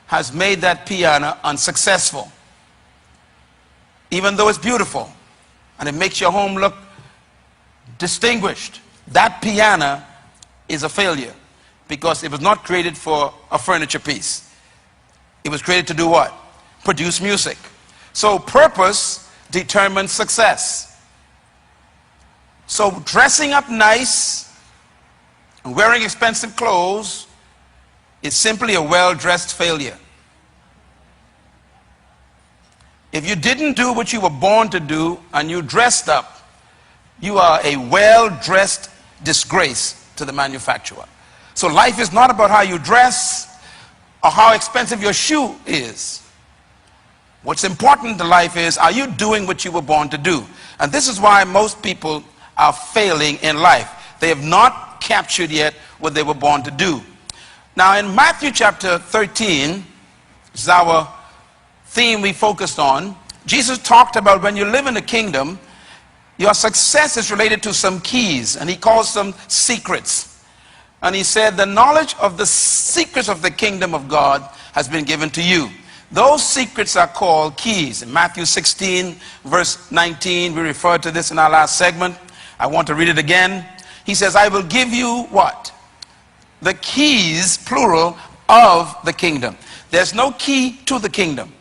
has made that piano unsuccessful. Even though it's beautiful and it makes your home look distinguished, that piano is a failure because it was not created for a furniture piece. It was created to do what? Produce music. So purpose determines success. So dressing up nice and wearing expensive clothes is simply a well-dressed failure. If you didn't do what you were born to do and you dressed up, you are a well-dressed disgrace to the manufacturer. So life is not about how you dress or how expensive your shoe is. What's important in life is, are you doing what you were born to do? And this is why most people are failing in life. They have not captured yet what they were born to do. Now in Matthew chapter 13, this is our theme we focused on. Jesus talked about when you live in the kingdom, your success is related to some keys, and he calls them secrets. And he said the knowledge of the secrets of the kingdom of God has been given to you. Those secrets are called keys. In Matthew 16 verse 19, we referred to this in our last segment. I want to read it again. He says, I will give you what? The keys, plural, of the kingdom. There's no key to the kingdom.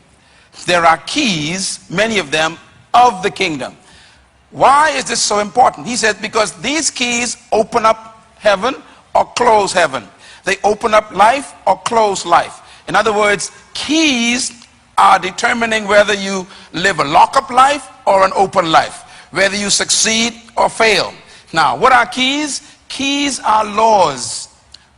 There are keys, many of them, of the kingdom. Why is this so important? He says because these keys open up heaven or close heaven. They open up life or close life. In other words, keys are determining whether you live a lock-up life or an open life, whether you succeed or fail. Now, what are keys? Keys are laws,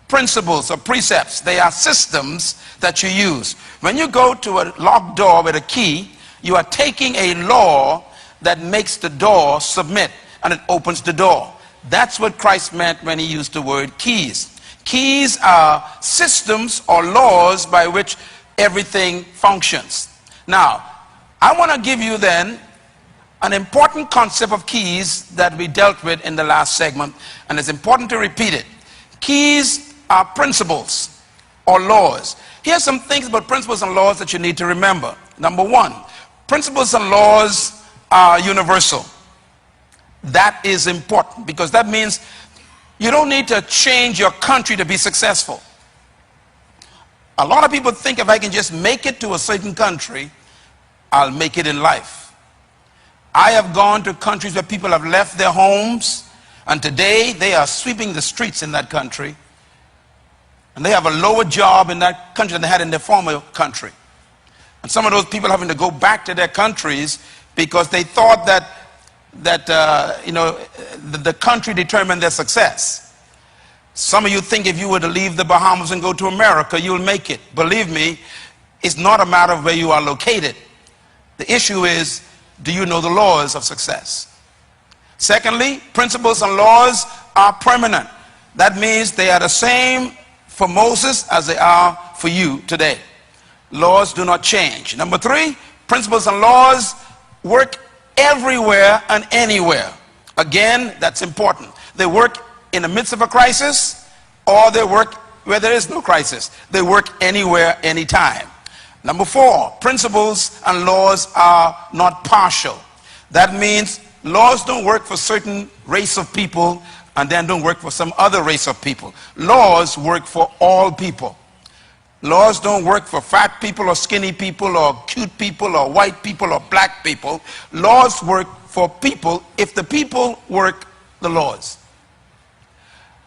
principles, or precepts. They are systems that you use. When you go to a locked door with a key, you are taking a law that makes the door submit, and it opens the door. That's what Christ meant when he used the word keys. Keys are systems or laws by which everything functions. Now, I want to give you then an important concept of keys that we dealt with in the last segment, and it's important to repeat it. Keys are principles or laws. Here's some things about principles and laws that you need to remember. Number one, principles and laws are universal. That is important because that means you don't need to change your country to be successful. A lot of people think if I can just make it to a certain country, I'll make it in life. I have gone to countries where people have left their homes, and today they are sweeping the streets in that country, and they have a lower job in that country than they had in their former country. And some of those people having to go back to their countries because they thought that the country determined their success. Some of you think if you were to leave the Bahamas and go to America, you'll make it. Believe me, it's not a matter of where you are located. The issue is, do you know the laws of success? Secondly, principles and laws are permanent. That means they are the same for Moses as they are for you today. Laws do not change. Number three, principles and laws work everywhere and anywhere. Again, that's important. They work in the midst of a crisis, or they work where there is no crisis. They work anywhere, anytime. Number four, principles and laws are not partial. That means laws don't work for certain race of people and then don't work for some other race of people. Laws work for all people. Laws don't work for fat people or skinny people or cute people or white people or black people. Laws work for people if the people work the laws.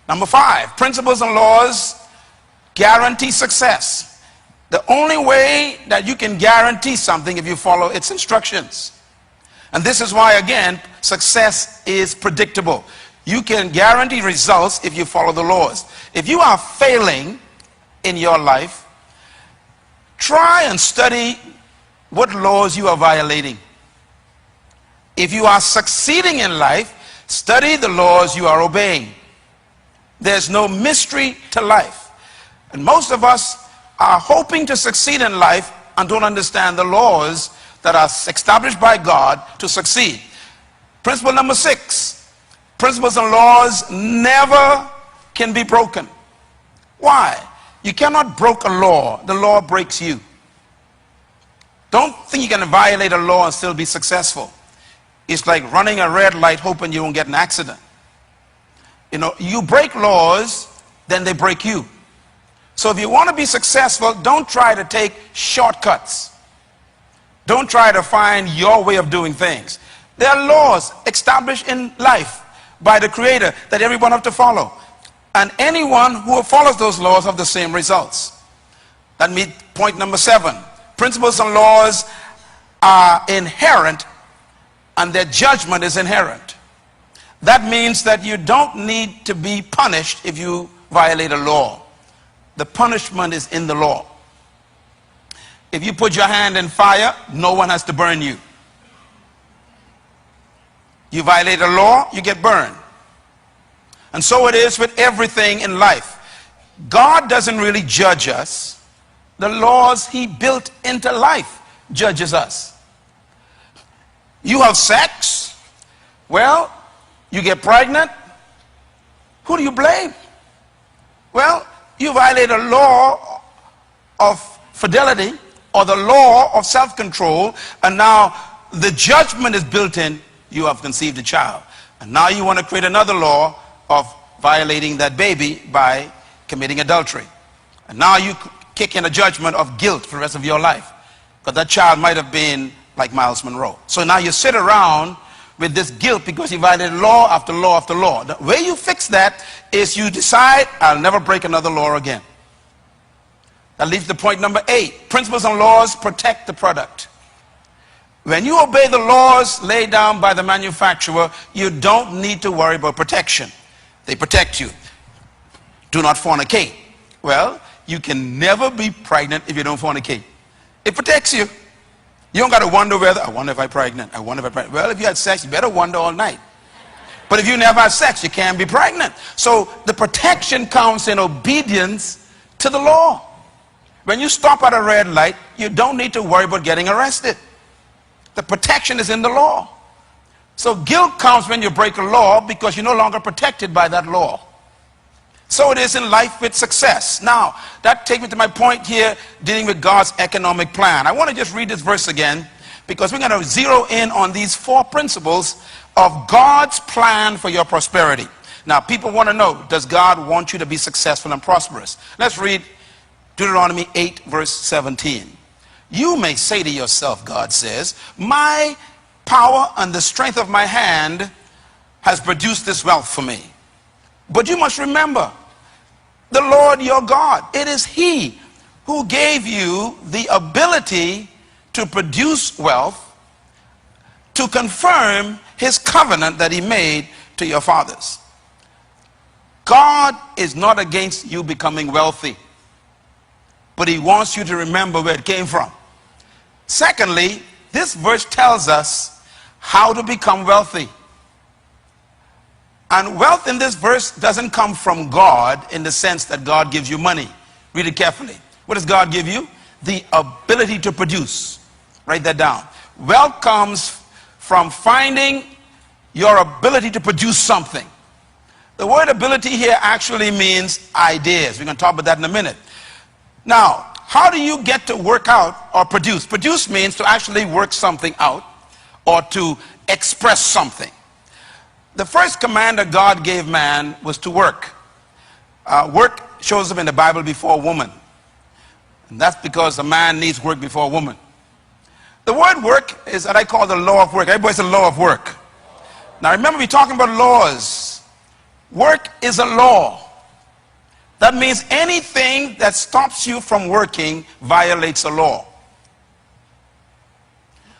Number five, principles and laws guarantee success. The only way that you can guarantee something if you follow its instructions. And this is why, again, success is predictable. You can guarantee results if you follow the laws. If you are failing in your life, try and study what laws you are violating. If you are succeeding in life, study the laws you are obeying. There's no mystery to life. And most of us are hoping to succeed in life and don't understand the laws that are established by God to succeed. Principle number 6, principles and laws never can be broken. Why? You cannot break a law. The law breaks you. Don't think you can violate a law and still be successful. It's like running a red light hoping you won't get an accident. You know, you break laws, then they break you. So if you want to be successful, don't try to take shortcuts. Don't try to find your way of doing things. There are laws established in life by the Creator that everyone has to follow. And anyone who follows those laws have the same results. That means point number 7. Principles and laws are inherent and their judgment is inherent. That means that you don't need to be punished if you violate a law. The punishment is in the law. If you put your hand in fire, no one has to burn you. You violate a law, you get burned. And so it is with everything in life. God doesn't really judge us. The laws he built into life judges us. You have sex, well, you get pregnant, who do you blame? Well, you violate a law of fidelity or the law of self-control, and now the judgment is built in. You have conceived a child, and now you want to create another law of violating that baby by committing adultery, and now you kick in a judgment of guilt for the rest of your life, because that child might have been like Myles Munroe. So now you sit around with this guilt because you violated law after law after law. The way you fix that is you decide, I'll never break another law again. That leads to point number 8. Principles and laws protect the product. When you obey the laws laid down by the manufacturer, you don't need to worry about protection. They protect you. Do not fornicate. Well, you can never be pregnant if you don't fornicate. It protects you. You don't got to wonder whether, I wonder if I'm pregnant. I wonder if I'm pregnant. Well, if you had sex, you better wonder all night. But if you never had sex, you can't be pregnant. So the protection comes in obedience to the law. When you stop at a red light, you don't need to worry about getting arrested. The protection is in the law. So guilt comes when you break a law because you're no longer protected by that law. So it is in life with success. Now, that takes me to my point here, dealing with God's economic plan. I want to just read this verse again, because we're going to zero in on these 4 principles of God's plan for your prosperity. Now, people want to know, does God want you to be successful and prosperous? Let's read Deuteronomy 8, verse 17. You may say to yourself, God says, my power and the strength of my hand has produced this wealth for me. But you must remember, the Lord your God, it is he who gave you the ability to produce wealth, to confirm his covenant that he made to your fathers. God is not against you becoming wealthy, but he wants you to remember where it came from. Secondly, this verse tells us how to become wealthy. And wealth in this verse doesn't come from God in the sense that God gives you money. Read it carefully. What does God give you? The ability to produce. Write that down. Wealth comes from finding your ability to produce something. The word ability here actually means ideas. We're going to talk about that in a minute. Now, how do you get to work out or produce? Produce means to actually work something out or to express something. The first command that God gave man was to work. Work shows up in the Bible before woman. And that's because a man needs work before a woman. The word work is what I call the law of work. Everybody says the law of work. Now remember, we're talking about laws. Work is a law. That means anything that stops you from working violates a law.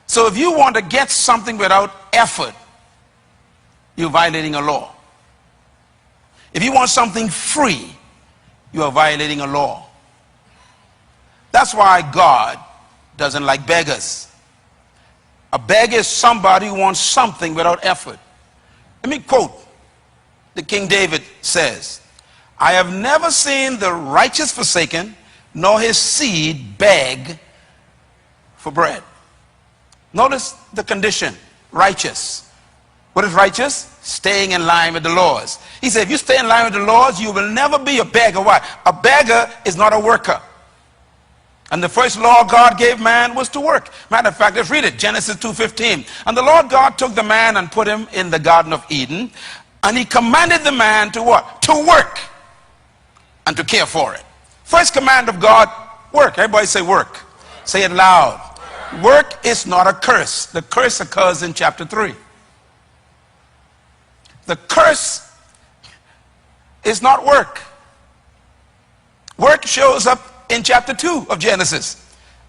So if you want to get something without effort, you're violating a law. If you want something free, you are violating a law. That's why God doesn't like beggars. A beggar is somebody who wants something without effort. Let me quote the King David says, I have never seen the righteous forsaken, nor his seed beg for bread. Notice the condition, righteous. What is righteous? Staying in line with the laws. He said, if you stay in line with the laws, you will never be a beggar. Why? A beggar is not a worker. And the first law God gave man was to work. Matter of fact, let's read it. Genesis 2:15. And the Lord God took the man and put him in the Garden of Eden. And he commanded the man to what? To work. And to care for it. First command of God, work. Everybody say work. Say it loud. Work is not a curse. The curse occurs in chapter 3. The curse is not work. Work shows up in chapter 2 of Genesis.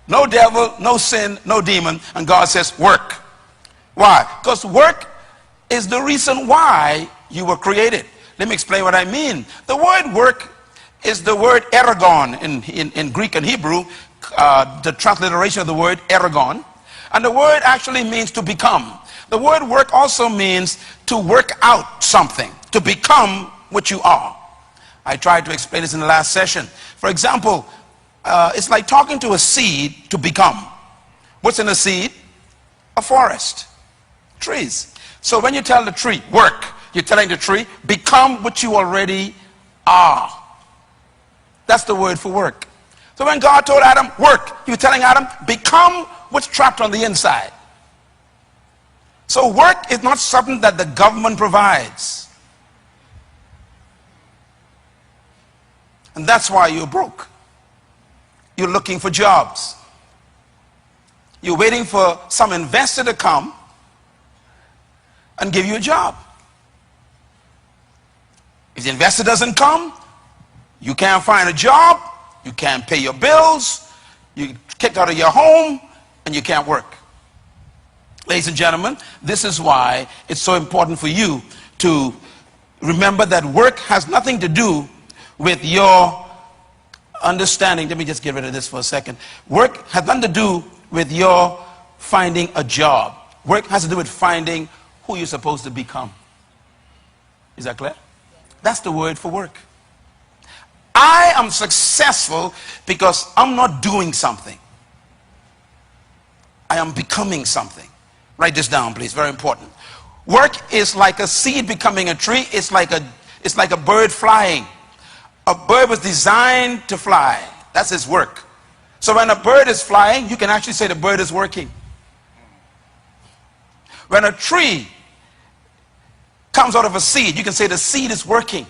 No devil, no sin, no demon, and God says work. Why? Because work is the reason why you were created. Let me explain what I mean. The word work is the word ergon in Greek and Hebrew, the transliteration of the word ergon. And the word actually means to become. The word work also means to work out something, to become what you are. I tried to explain this in the last session. For example, it's like talking to a seed to become. What's in a seed? A forest, trees. So when you tell the tree, work, you're telling the tree, become what you already are. That's the word for work. So when God told Adam, work, he was telling Adam, become what's trapped on the inside. So work is not something that the government provides. And that's why you're broke. You're looking for jobs. You're waiting for some investor to come and give you a job. If the investor doesn't come, you can't find a job, you can't pay your bills, you're kicked out of your home, and you can't work. Ladies and gentlemen, this is why it's so important for you to remember that work has nothing to do with your understanding. Let me just get rid of this for a second. Work has nothing to do with your finding a job. Work has to do with finding who you're supposed to become. Is that clear? That's the word for work. I am successful because I'm not doing something. I am becoming something. Write this down, please. Very important. Work is like a seed becoming a tree. It's like a bird flying. A bird was designed to fly. That's its work. So when a bird is flying, you can actually say the bird is working. When a tree comes out of a seed, you can say the seed is working.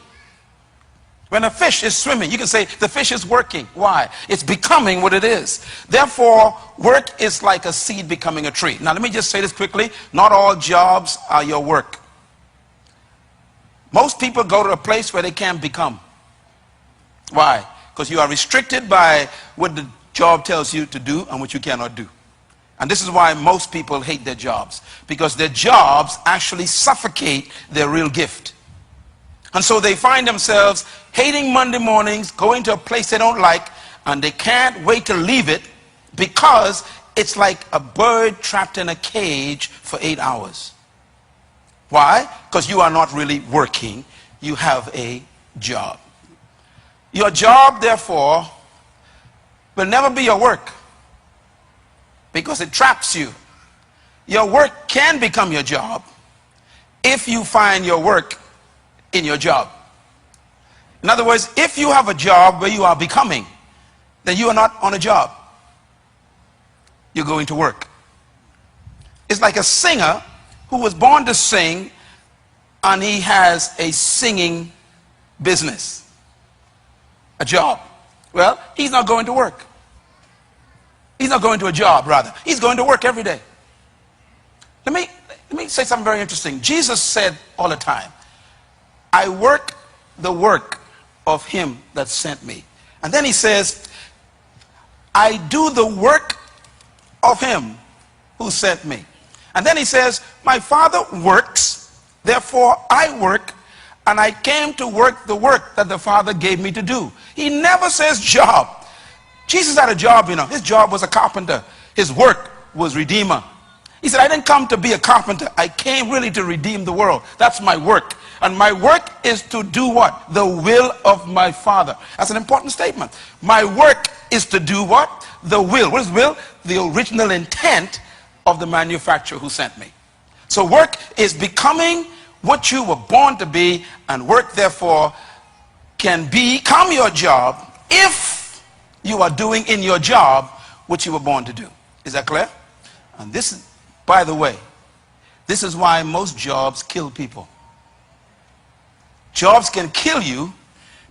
When a fish is swimming, you can say the fish is working. Why? It's becoming what it is. Therefore, work is like a seed becoming a tree. Now, let me just say this quickly. Not all jobs are your work. Most people go to a place where they can't become. Why? Because you are restricted by what the job tells you to do and what you cannot do. And this is why most people hate their jobs. Because their jobs actually suffocate their real gift. And so they find themselves hating Monday mornings, going to a place they don't like, and they can't wait to leave it because it's like a bird trapped in a cage for 8 hours. Why? Because you are not really working. You have a job. Your job, therefore, will never be your work because it traps you. Your work can become your job if you find your work in your job. In other words, if you have a job where you are becoming, then you are not on a job. You're going to work. It's like a singer who was born to sing and he has a singing business, a job. Well, he's not going to work. He's not going to a job, rather. He's going to work every day. Let me say something very interesting. Jesus said all the time, I work the work of him that sent me. And then he says, I do the work of him who sent me. And then he says, my Father works, therefore I work, and I came to work the work that the Father gave me to do. He never says job. Jesus had a job, you know. His job was a carpenter. His work was redeemer. He said, I didn't come to be a carpenter. I came really to redeem the world. That's my work. And my work is to do what? The will of my Father. That's an important statement. My work is to do what? The will. What is will? The original intent of the manufacturer who sent me. So work is becoming what you were born to be, and work therefore can become your job if you are doing in your job what you were born to do. Is that clear? And this is, by the way, this is why most jobs kill people. Jobs can kill you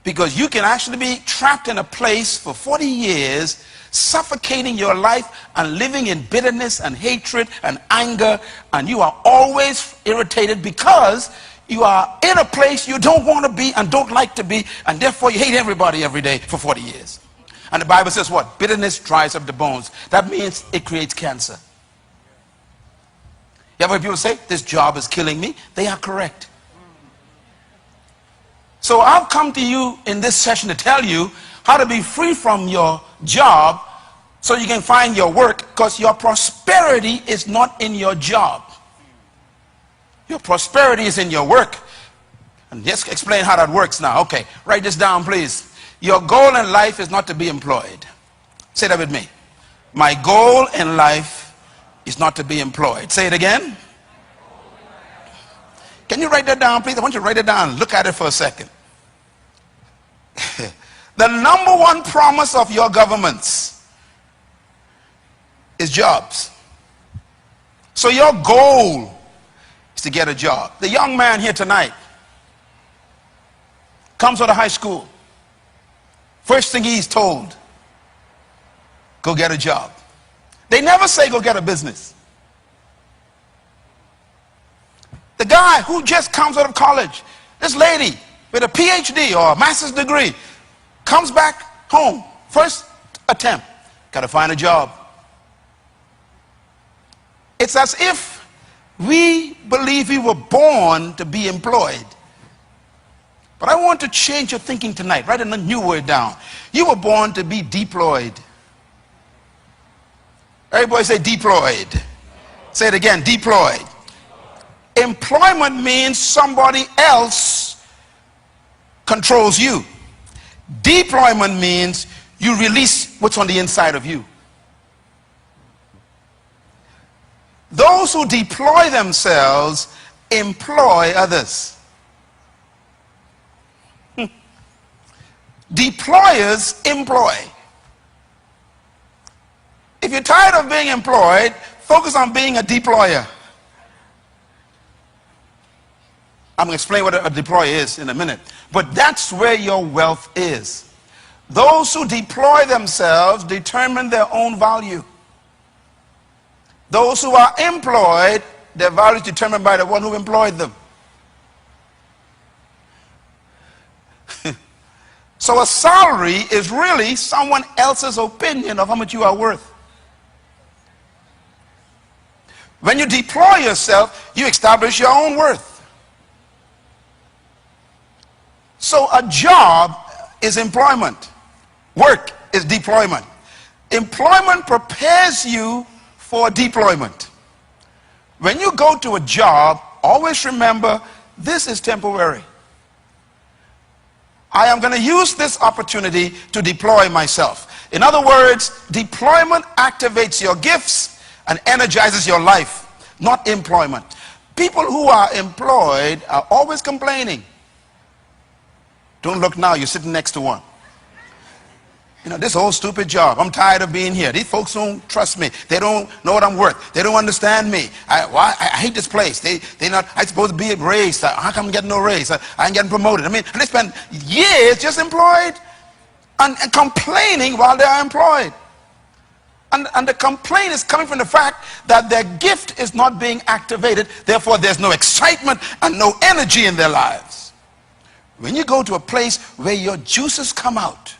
because you can actually be trapped in a place for 40 years, suffocating your life and living in bitterness and hatred and anger, and you are always irritated because you are in a place you don't want to be and don't like to be, and therefore you hate everybody every day for 40 years. And the Bible says what? Bitterness dries up the bones. That means it creates cancer. You ever heard people say, this job is killing me? They are correct. So I've come to you in this session to tell you how to be free from your job so you can find your work, because your prosperity is not in your job. Your prosperity is in your work. And let's explain how that works now. Okay, write this down, please. Your goal in life is not to be employed. Say that with me. My goal in life is not to be employed. Say it again. Can you write that down, please? I want you to write it down. Look at it for a second. The number one promise of your governments is jobs. So your goal is to get a job. The young man here tonight comes out of high school. First thing he's told, go get a job. They never say go get a business. The guy who just comes out of college, this lady with a PhD or a master's degree, comes back home, first attempt, got to find a job. It's as if we believe we were born to be employed. But I want to change your thinking tonight. Write a new word down. You were born to be deployed. Everybody say deployed. Say it again, deployed. Employment means somebody else controls you. Deployment means you release what's on the inside of you. Those who deploy themselves employ others. Deployers employ. If you're tired of being employed, focus on being a deployer. I'm going to explain what a deployer is in a minute. But that's where your wealth is. Those who deploy themselves determine their own value. Those who are employed, their value is determined by the one who employed them. So a salary is really someone else's opinion of how much you are worth. When you deploy yourself, you establish your own worth. So a job is employment. Work is deployment. Employment prepares you for deployment. When you go to a job, always remember this is temporary. I am going to use this opportunity to deploy myself. In other words, deployment activates your gifts and energizes your life, not employment. People who are employed are always complaining. Don't look now, you're sitting next to one. You know, this whole stupid job, I'm tired of being here. These folks don't trust me. They don't know what I'm worth. They don't understand me. I hate this place. I'm supposed to be raised. How come I'm getting no raise? I ain't getting promoted. I mean, and they spend years just employed and complaining while they are employed. And the complaint is coming from the fact that their gift is not being activated. Therefore, there's no excitement and no energy in their lives. When you go to a place where your juices come out,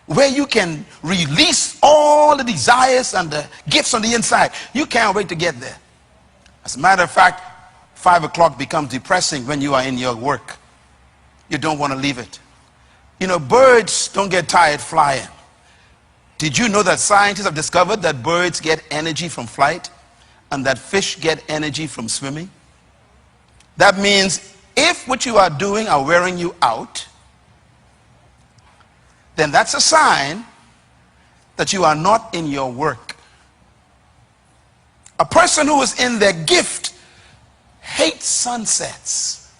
where you can release all the desires and the gifts on the inside, you can't wait to get there. As a matter of fact, 5 o'clock becomes depressing when you are in your work. You don't want to leave it. You know, birds don't get tired flying. Did you know that scientists have discovered that birds get energy from flight and that fish get energy from swimming? That means if what you are doing are wearing you out, then that's a sign that you are not in your work. A person who is in their gift hate sunsets.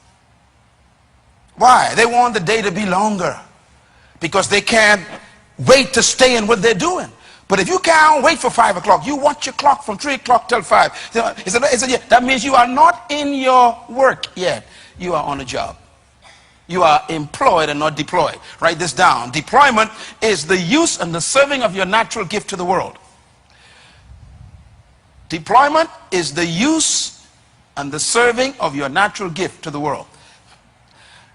Why? They want the day to be longer because they can't wait to stay in what they're doing. But if you can't wait for 5 o'clock, you watch your clock from 3 o'clock till 5. That means you are not in your work yet. You are on a job. You are employed and not deployed. Write this down. Deployment is the use and the serving of your natural gift to the world. Deployment is the use and the serving of your natural gift to the world.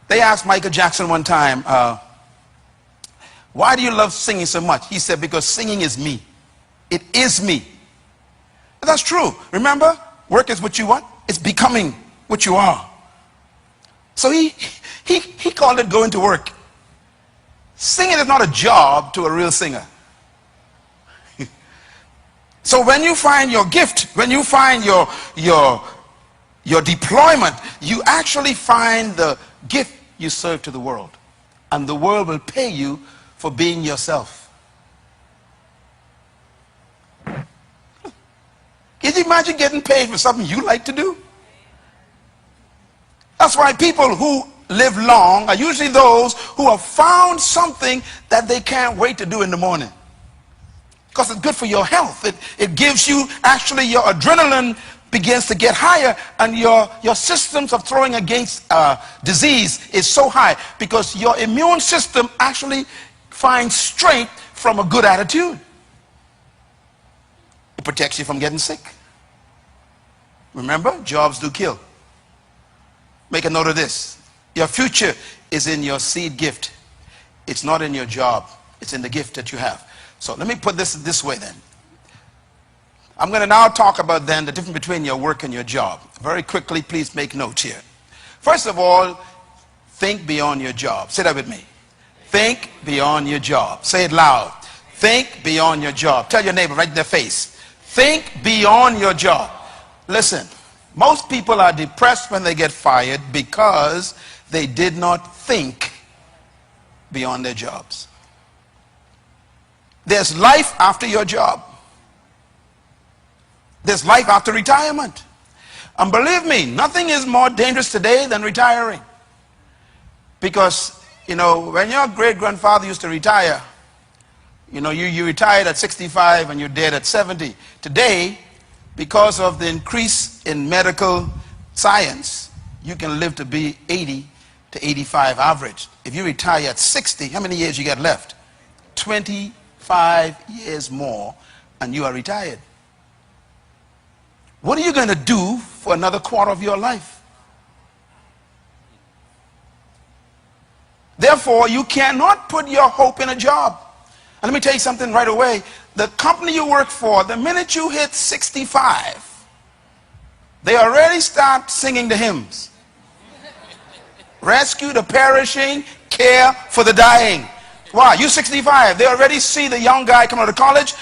They asked Michael Jackson one time, why do you love singing so much? He said, because singing is me. It is me. That's true. Remember, work is what you want. It's becoming what you are. So he called it going to work. Singing is not a job to a real singer. So when you find your gift, when you find your deployment, you actually find the gift you serve to the world. And the world will pay you for being yourself. Can you imagine getting paid for something you like to do? That's why people who live long are usually those who have found something that they can't wait to do in the morning. Because it's good for your health. It gives you, actually, your adrenaline begins to get higher, and your systems of throwing against disease is so high because your immune system actually finds strength from a good attitude. It protects you from getting sick. Remember, jobs do kill. Make a note of this. Your future is in your seed gift. It's not in your job. It's in the gift that you have. So let me put this way then. I'm going to now talk about then the difference between your work and your job. Very quickly, please make notes here. First of all, think beyond your job. Say that with me. Think beyond your job. Say it loud. Think beyond your job. Tell your neighbor right in their face. Think beyond your job. Listen, most people are depressed when they get fired because they did not think beyond their jobs. There's life after your job. There's life after retirement. And believe me, nothing is more dangerous today than retiring. Because, you know, when your great-grandfather used to retire, you know, you retired at 65 and you're dead at 70. Today, because of the increase in medical science, you can live to be 80 to 85 average. If you retire at 60, how many years you got left? 25 years more, and you are retired. What are you going to do for another quarter of your life? Therefore, you cannot put your hope in a job. And let me tell you something right away. The company you work for, the minute you hit 65, they already start singing the hymns. Rescue the perishing, care for the dying. Wow, you're 65. They already see the young guy coming out of college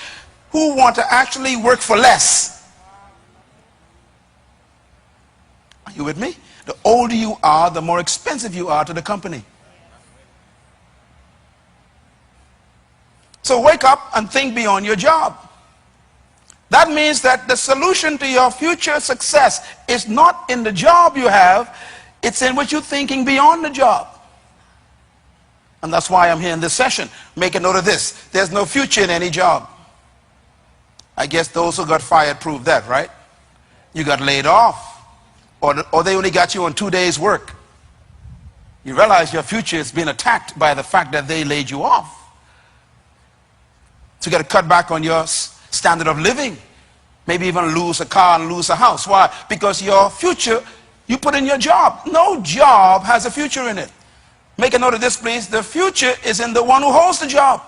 who want to actually work for less. Are you with me? The older you are, the more expensive you are to the company. So wake up and think beyond your job. That means that the solution to your future success is not in the job you have, it's in what you're thinking beyond the job. And that's why I'm here in this session. Make a note of this. There's no future in any job. I guess those who got fired prove that, right? You got laid off. Or they only got you on 2 days' work. You realize your future is being attacked by the fact that they laid you off. So you got to cut back on your standard of living. Maybe even lose a car and lose a house. Why? Because your future, you put in your job. No job has a future in it. Make a note of this, please. The future is in the one who holds the job.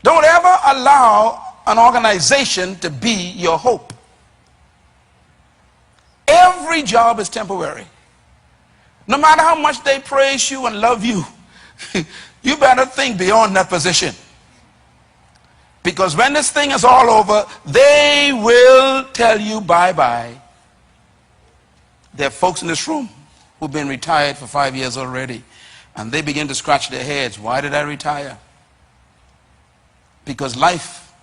Don't ever allow an organization to be your hope. Every job is temporary. No matter how much they praise you and love you, you better think beyond that position. Because when this thing is all over, they will tell you bye-bye. There are folks in this room who've been retired for 5 years already, and they begin to scratch their heads. Why did I retire? Because life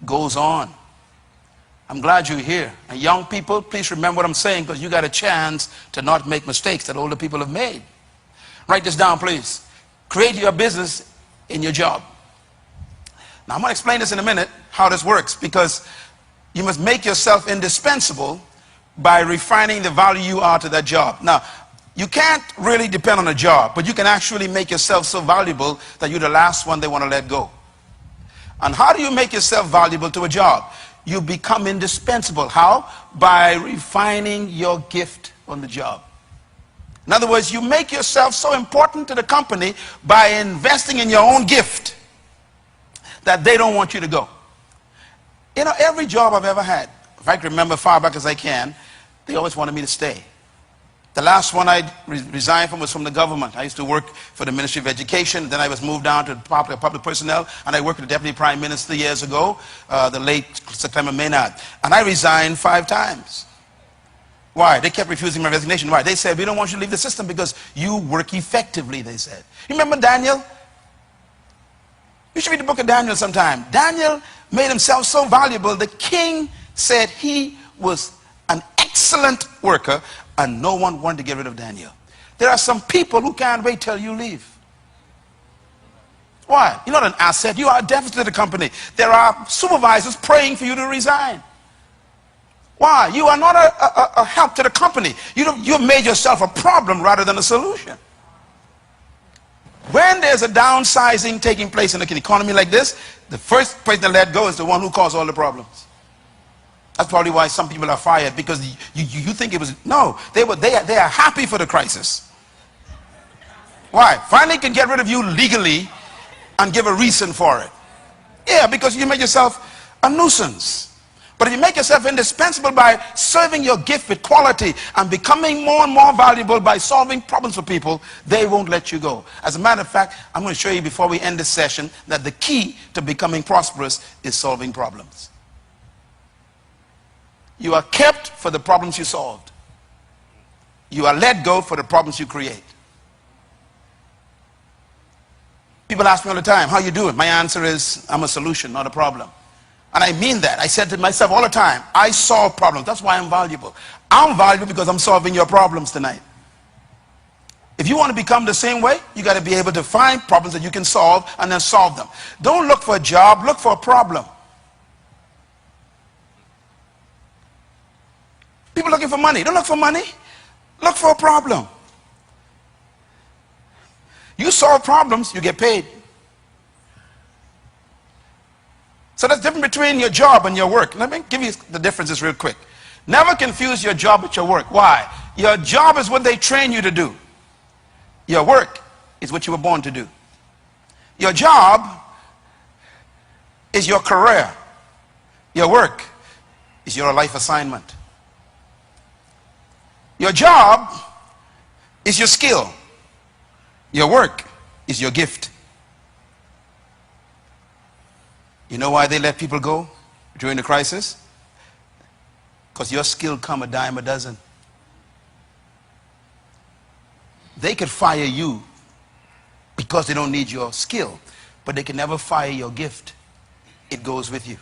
goes on. I'm glad you're here. And young people, please remember what I'm saying, because you got a chance to not make mistakes that older people have made. Write this down, please. Create your business in your job. Now, I'm going to explain this in a minute, how this works, because you must make yourself indispensable by refining the value you are to that job. Now, you can't really depend on a job, but you can actually make yourself so valuable that you're the last one they want to let go. And how do you make yourself valuable to a job? You become indispensable. How? By refining your gift on the job. In other words, you make yourself so important to the company by investing in your own gift that they don't want you to go. You know, every job I've ever had, if I can remember far back as I can, they always wanted me to stay. The last one I resigned from was from the government. I used to work for the Ministry of Education. Then I was moved down to public personnel, and I worked with the Deputy Prime Minister years ago, the late September Maynard. And I resigned 5 times. Why? They kept refusing my resignation. Why? They said, we don't want you to leave the system because you work effectively, they said. You remember Daniel? You should read the book of Daniel sometime. Daniel made himself so valuable, the king said he was an excellent worker, and no one wanted to get rid of Daniel. There are some people who can't wait till you leave. Why? You're not an asset. You are a deficit to the company. There are supervisors praying for you to resign. Why? You are not a help to the company. You've made yourself a problem rather than a solution. When there's a downsizing taking place in an economy like this, the first person to let go is the one who caused all the problems. That's probably why some people are fired, because you think it was, no, they are happy for the crisis. Why? Finally can get rid of you legally and give a reason for it. Yeah, because you make yourself a nuisance. But if you make yourself indispensable by serving your gift with quality and becoming more and more valuable by solving problems for people, they won't let you go. As a matter of fact, I'm going to show you before we end this session that the key to becoming prosperous is solving problems. You are kept for the problems you solved. You are let go for the problems you create. People ask me all the time, how you doing? My answer is, I'm a solution, not a problem. And I mean that. I said to myself all the time, I solve problems. That's why I'm valuable. I'm valuable because I'm solving your problems tonight. If you want to become the same way, you got to be able to find problems that you can solve and then solve them. Don't look for a job, look for a problem. People looking for money. Don't look for money. Look for a problem. You solve problems, you get paid. So that's different between your job and your work. Let me give you the differences real quick. Never confuse your job with your work. Why? Your job is what they train you to do. Your work is what you were born to do. Your job is your career. Your work is your life assignment. Your job is your skill. Your work is your gift. You know why they let people go during the crisis? Because your skill come a dime a dozen. They could fire you because they don't need your skill, but they can never fire your gift. It goes with you.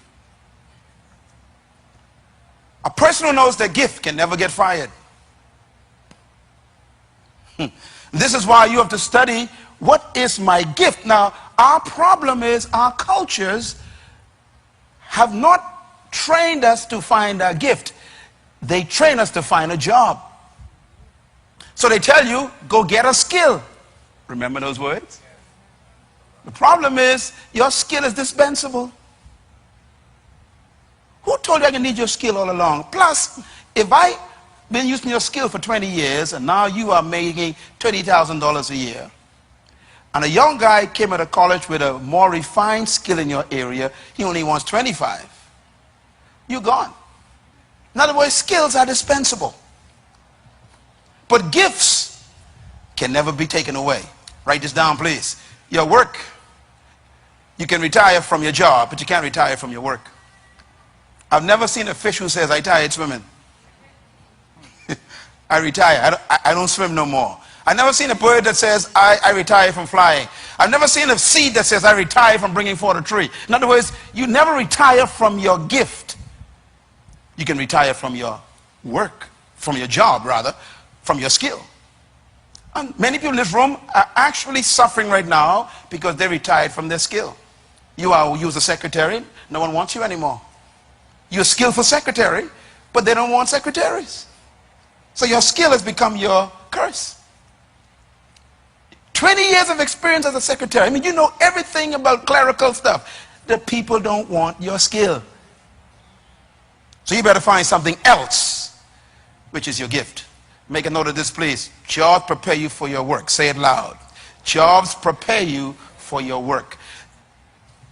A person who knows their gift can never get fired. This is why you have to study, what is my gift? Now, our problem is our cultures have not trained us to find our gift. They train us to find a job. So they tell you, go get a skill. Remember those words? The problem is, your skill is dispensable. Who told you I can need your skill all along? Plus, if I been using your skill for 20 years and now you are making $30,000 a year, and a young guy came out of college with a more refined skill in your area, he only wants 25. You're gone. In other words, skills are dispensable. But gifts can never be taken away. Write this down, please. Your work, you can retire from your job, but you can't retire from your work. I've never seen a fish who says, I tired swimming. I retire. I don't swim no more. I've never seen a bird that says, I retire from flying. I've never seen a seed that says, I retire from bringing forth a tree. In other words, you never retire from your gift. You can retire from your work, from your job rather, from your skill. And many people in this room are actually suffering right now because they retired from their skill. You was a secretary, no one wants you anymore. You're a skillful secretary, but they don't want secretaries. So your skill has become your curse. 20 years of experience as a secretary. I mean, you know everything about clerical stuff. The people don't want your skill. So you better find something else, which is your gift. Make a note of this, please. Jobs prepare you for your work. Say it loud. Jobs prepare you for your work.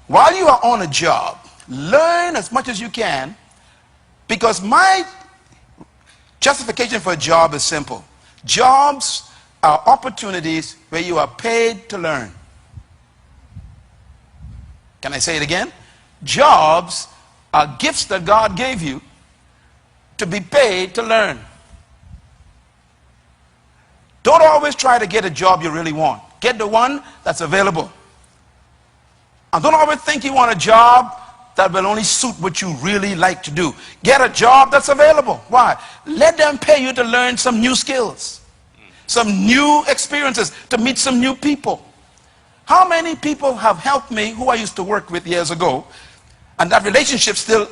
While you are on a job, learn as much as you can, because my justification for a job is simple. Jobs are opportunities where you are paid to learn. Can I say it again? Jobs are gifts that God gave you to be paid to learn. Don't always try to get a job you really want. Get the one that's available. And don't always think you want a job that will only suit what you really like to do. Get a job that's available. Why? Let them pay you to learn some new skills, some new experiences, to meet some new people. How many people have helped me who I used to work with years ago, and that relationship still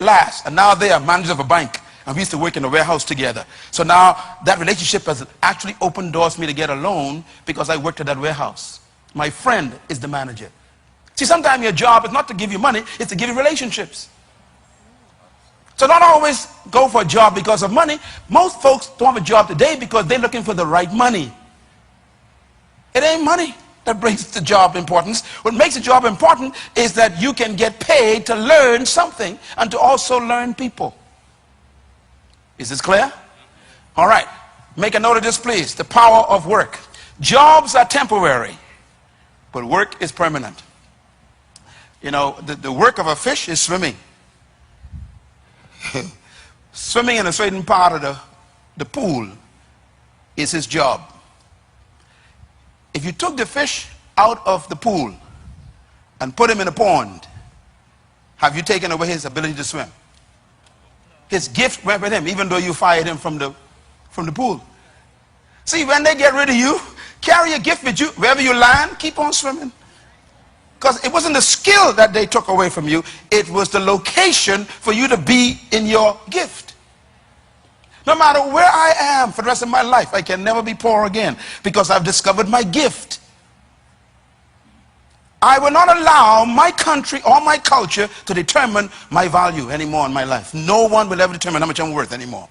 lasts, and now they are managers of a bank, and we used to work in a warehouse together. So now that relationship has actually opened doors for me to get a loan because I worked at that warehouse. My friend is the manager. See, sometimes your job is not to give you money, it's to give you relationships. So don't always go for a job because of money. Most folks don't have a job today because they're looking for the right money. It ain't money that brings the job importance. What makes the job important is that you can get paid to learn something and to also learn people. Is this clear? All right. Make a note of this, please. The power of work. Jobs are temporary, but work is permanent. You know, the work of a fish is swimming. Swimming in a certain part of the pool is his job. If you took the fish out of the pool and put him in a pond, have you taken away his ability to swim? His gift went with him, even though you fired him from the pool. See, when they get rid of you, carry a gift with you. Wherever you land, keep on swimming. Because it wasn't the skill that they took away from you. It was the location for you to be in your gift. No matter where I am for the rest of my life, I can never be poor again because I've discovered my gift. I will not allow my country or my culture to determine my value anymore in my life. No one will ever determine how much I'm worth anymore.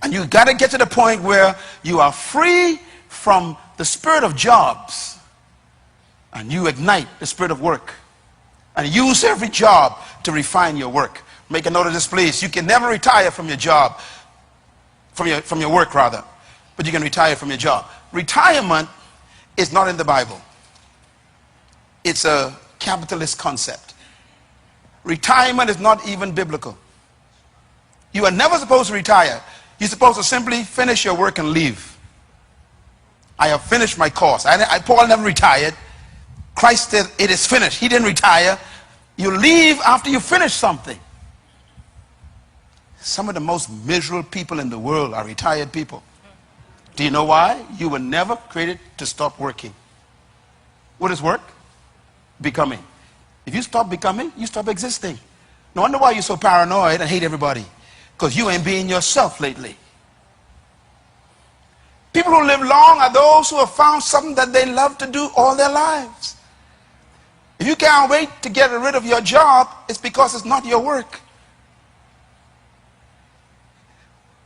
And you got to get to the point where you are free from the spirit of jobs and you ignite the spirit of work and use every job to refine your work. Make a note of this, please. You can never retire from your job, from your work rather, but you can retire from your job. Retirement is not in the Bible. It's a capitalist concept. Retirement is not even biblical. You are never supposed to retire. You're supposed to simply finish your work and leave. I have finished my course. Paul never retired. Christ said it is finished. He didn't retire. You leave after you finish something. Some of the most miserable people in the world are retired people. Do you know why? You were never created to stop working. What is work? Becoming. If you stop becoming, you stop existing. No wonder why you're so paranoid and hate everybody. Because you ain't being yourself lately. People who live long are those who have found something that they love to do all their lives. If you can't wait to get rid of your job, it's because it's not your work.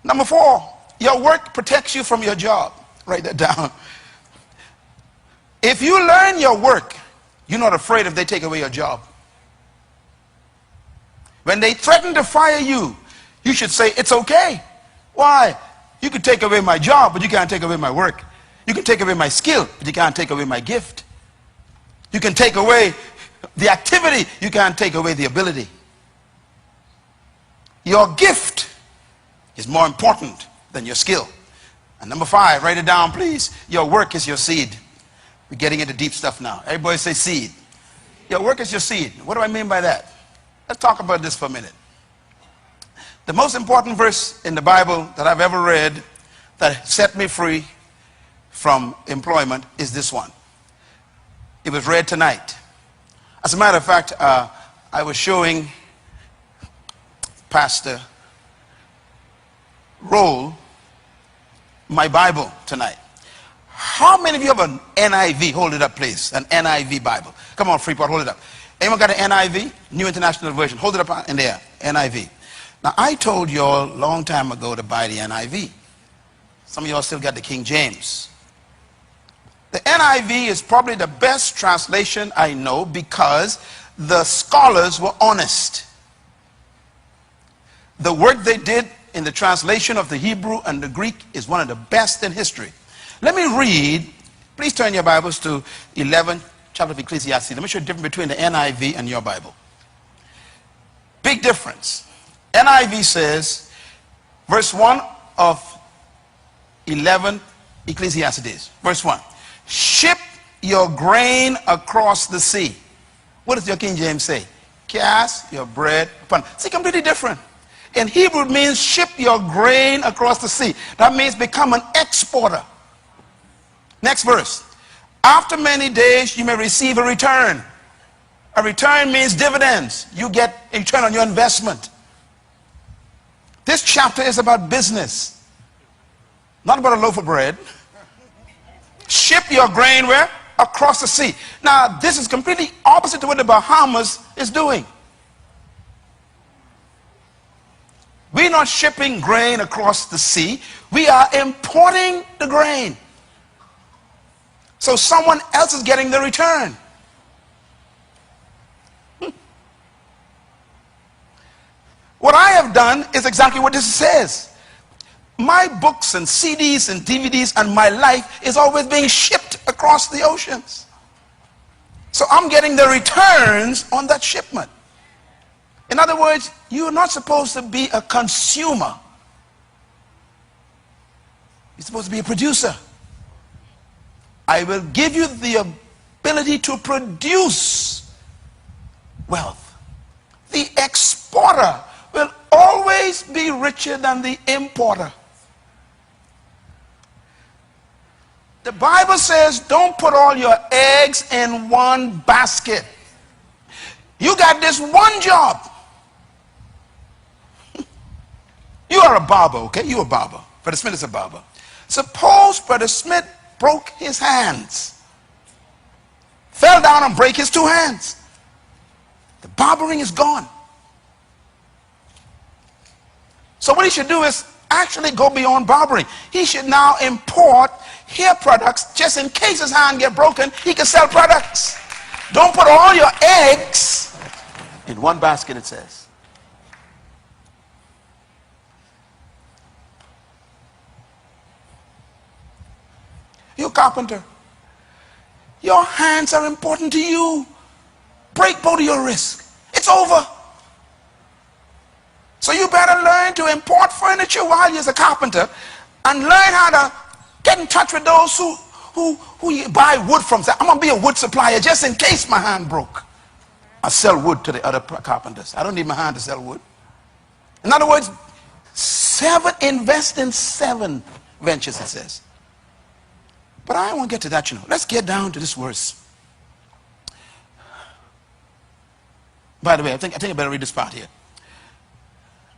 Number 4, your work protects you from your job. Write that down. If you learn your work, you're not afraid if they take away your job. When they threaten to fire you, you should say, it's okay. Why? You can take away my job, but you can't take away my work. You can take away my skill, but you can't take away my gift. You can take away the activity, you can't take away the ability. Your gift is more important than your skill. And number 5, write it down, please. Your work is your seed. We're getting into deep stuff now. Everybody say seed. Your work is your seed. What do I mean by that? Let's talk about this for a minute. The most important verse in the Bible that I've ever read that set me free from employment is this one. It was read tonight. As a matter of fact, I was showing Pastor Roll my Bible tonight. How many of you have an NIV? Hold it up, please. An NIV Bible. Come on, Freeport, hold it up. Anyone got an NIV? New International Version. Hold it up in there. NIV. Now, I told you all a long time ago to buy the NIV. Some of y'all still got the King James. The NIV is probably the best translation I know because the scholars were honest. The work they did in the translation of the Hebrew and the Greek is one of the best in history. Let me read. Please turn your Bibles to 11th chapter of Ecclesiastes. Let me show you the difference between the NIV and your Bible. Big difference. NIV says, verse 1 of 11 Ecclesiastes, verse 1. Ship your grain across the sea. What does your King James say? Cast your bread upon. See, completely different. In Hebrew, it means ship your grain across the sea. That means become an exporter. Next verse. After many days, you may receive a return. A return means dividends. You get a return on your investment. This chapter is about business, not about a loaf of bread. Ship your grain where? Across the sea. Now, this is completely opposite to what the Bahamas is doing. We're not shipping grain across the sea. We are importing the grain. So someone else is getting the return. What I have done is exactly what this says. My books and CDs and DVDs and my life is always being shipped across the oceans. So I'm getting the returns on that shipment. In other words, you're not supposed to be a consumer. You're supposed to be a producer. I will give you the ability to produce wealth. The exporter will always be richer than the importer. The Bible says don't put all your eggs in one basket. You got this one job. You are a barber, okay? You're a barber. Brother Smith is a barber. Suppose Brother Smith broke his hands. Fell down and break his two hands. The barbering is gone. So what he should do is actually go beyond barbering. He should now import hair products just in case his hand get broken, he can sell products. Don't put all your eggs in one basket, it says. You're a carpenter. Your hands are important to you. Break both of your wrists. It's over. So you better learn to import furniture while you're a carpenter and learn how to get in touch with those who you buy wood from. Say, I'm going to be a wood supplier just in case my hand broke. I sell wood to the other carpenters. I don't need my hand to sell wood. In other words, invest in 7 ventures, it says. But I won't get to that, you know. Let's get down to this verse. By the way, I think I better read this part here.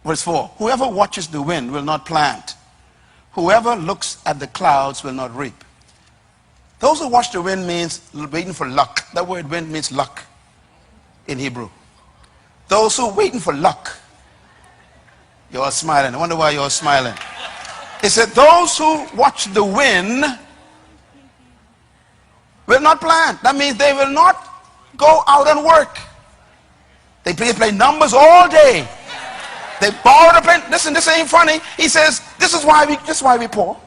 Verse 4. Whoever watches the wind will not plant. Whoever looks at the clouds will not reap. Those who watch the wind means waiting for luck. That word wind means luck in Hebrew. Those who are waiting for luck. You're all smiling. I wonder why you're all smiling. It said those who watch the wind will not plant. That means they will not go out and work. They play numbers all day. They borrow the pen. Listen, this ain't funny. He says, this is why we poor.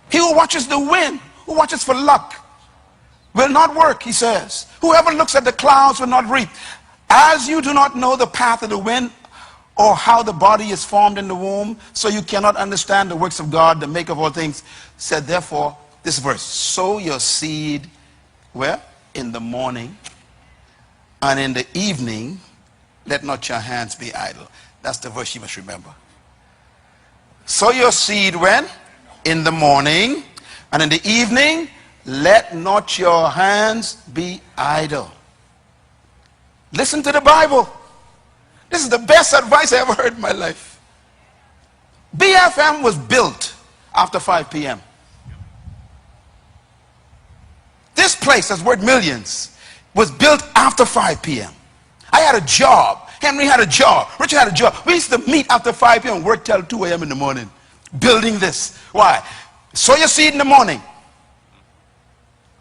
He who watches the wind, who watches for luck, will not work, he says. Whoever looks at the clouds will not reap. As you do not know the path of the wind or how the body is formed in the womb, so you cannot understand the works of God, the maker of all things, said therefore, this verse, sow your seed where? In the morning, and in the evening let not your hands be idle. That's the verse you must remember. Sow your seed when? In the morning. And in the evening, let not your hands be idle. Listen to the Bible. This is the best advice I ever heard in my life. BFM was built after 5 p.m. This place that's worth millions was built after 5 p.m. I had a job. Henry had a job. Richard had a job. We used to meet after 5 p.m. and work till 2 a.m. in the morning building this. Why? Sow your seed in the morning.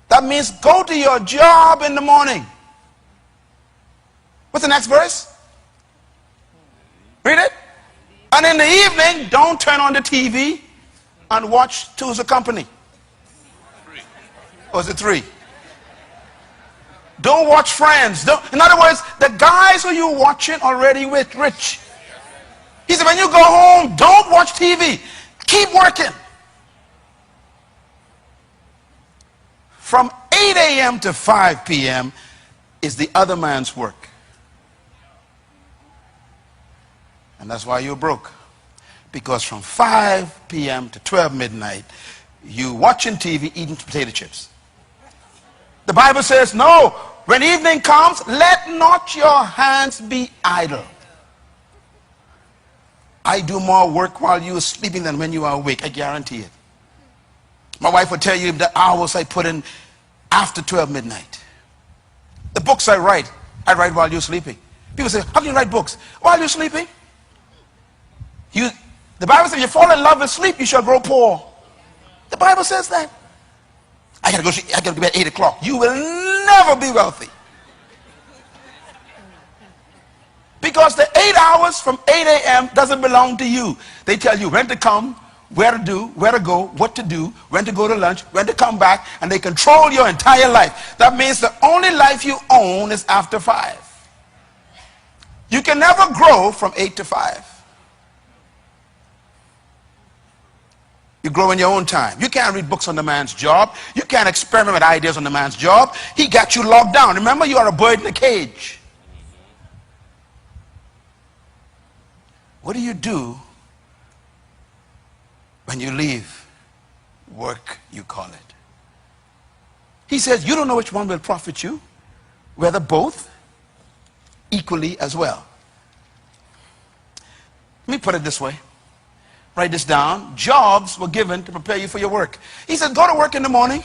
That means go to your job in the morning. What's the next verse? Read it. And in the evening, don't turn on the TV and watch Two's a Company. Or is it 3? Don't watch Friends. In other words, the guys who you're watching already with rich. He said, when you go home, don't watch TV. Keep working. From 8 a.m. to 5 p.m. is the other man's work. And that's why you're broke. Because from 5 p.m. to 12 midnight, you watching TV, eating potato chips. The Bible says, no, when evening comes, let not your hands be idle. I do more work while you are sleeping than when you are awake. I guarantee it. My wife will tell you the hours I put in after 12 midnight. The books I write while you're sleeping. People say, how can you write books? While you're sleeping? The Bible says, if you fall in love with sleep, you shall grow poor. The Bible says that. I gotta go to bed at 8 o'clock. You will never be wealthy. Because the 8 hours from 8 a.m. doesn't belong to you. They tell you when to come, where to do, where to go, what to do, when to go to lunch, when to come back, and they control your entire life. That means the only life you own is after 5. You can never grow from 8 to 5. You grow in your own time. You can't read books on the man's job. You can't experiment with ideas on the man's job. He got you locked down. Remember, you are a bird in a cage. What do you do when you leave work, you call it? He says, you don't know which one will profit you, whether both equally as well. Let me put it this way. Write this down. Jobs were given to prepare you for your work. He said, go to work in the morning,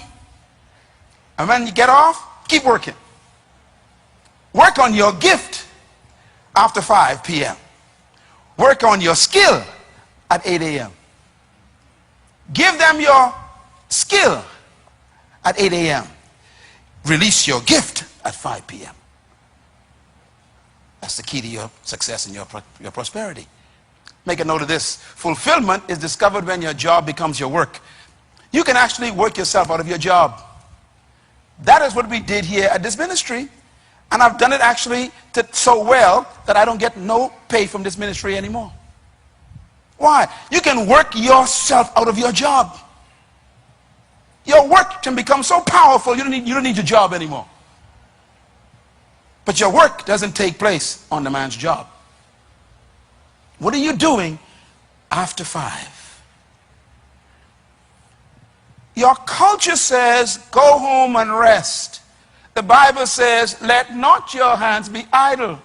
and when you get off, keep working. Work on your gift after 5 p.m. Work on your skill at 8 a.m. Give them your skill at 8 a.m. Release your gift at 5 p.m. That's the key to your success and your prosperity. Make a note of this. Fulfillment is discovered when your job becomes your work. You can actually work yourself out of your job. That is what we did here at this ministry. And I've done it actually so well that I don't get no pay from this ministry anymore. Why? You can work yourself out of your job. Your work can become so powerful you don't need your job anymore. But your work doesn't take place on the man's job. What are you doing after 5? Your culture says, go home and rest. The Bible says, let not your hands be idle.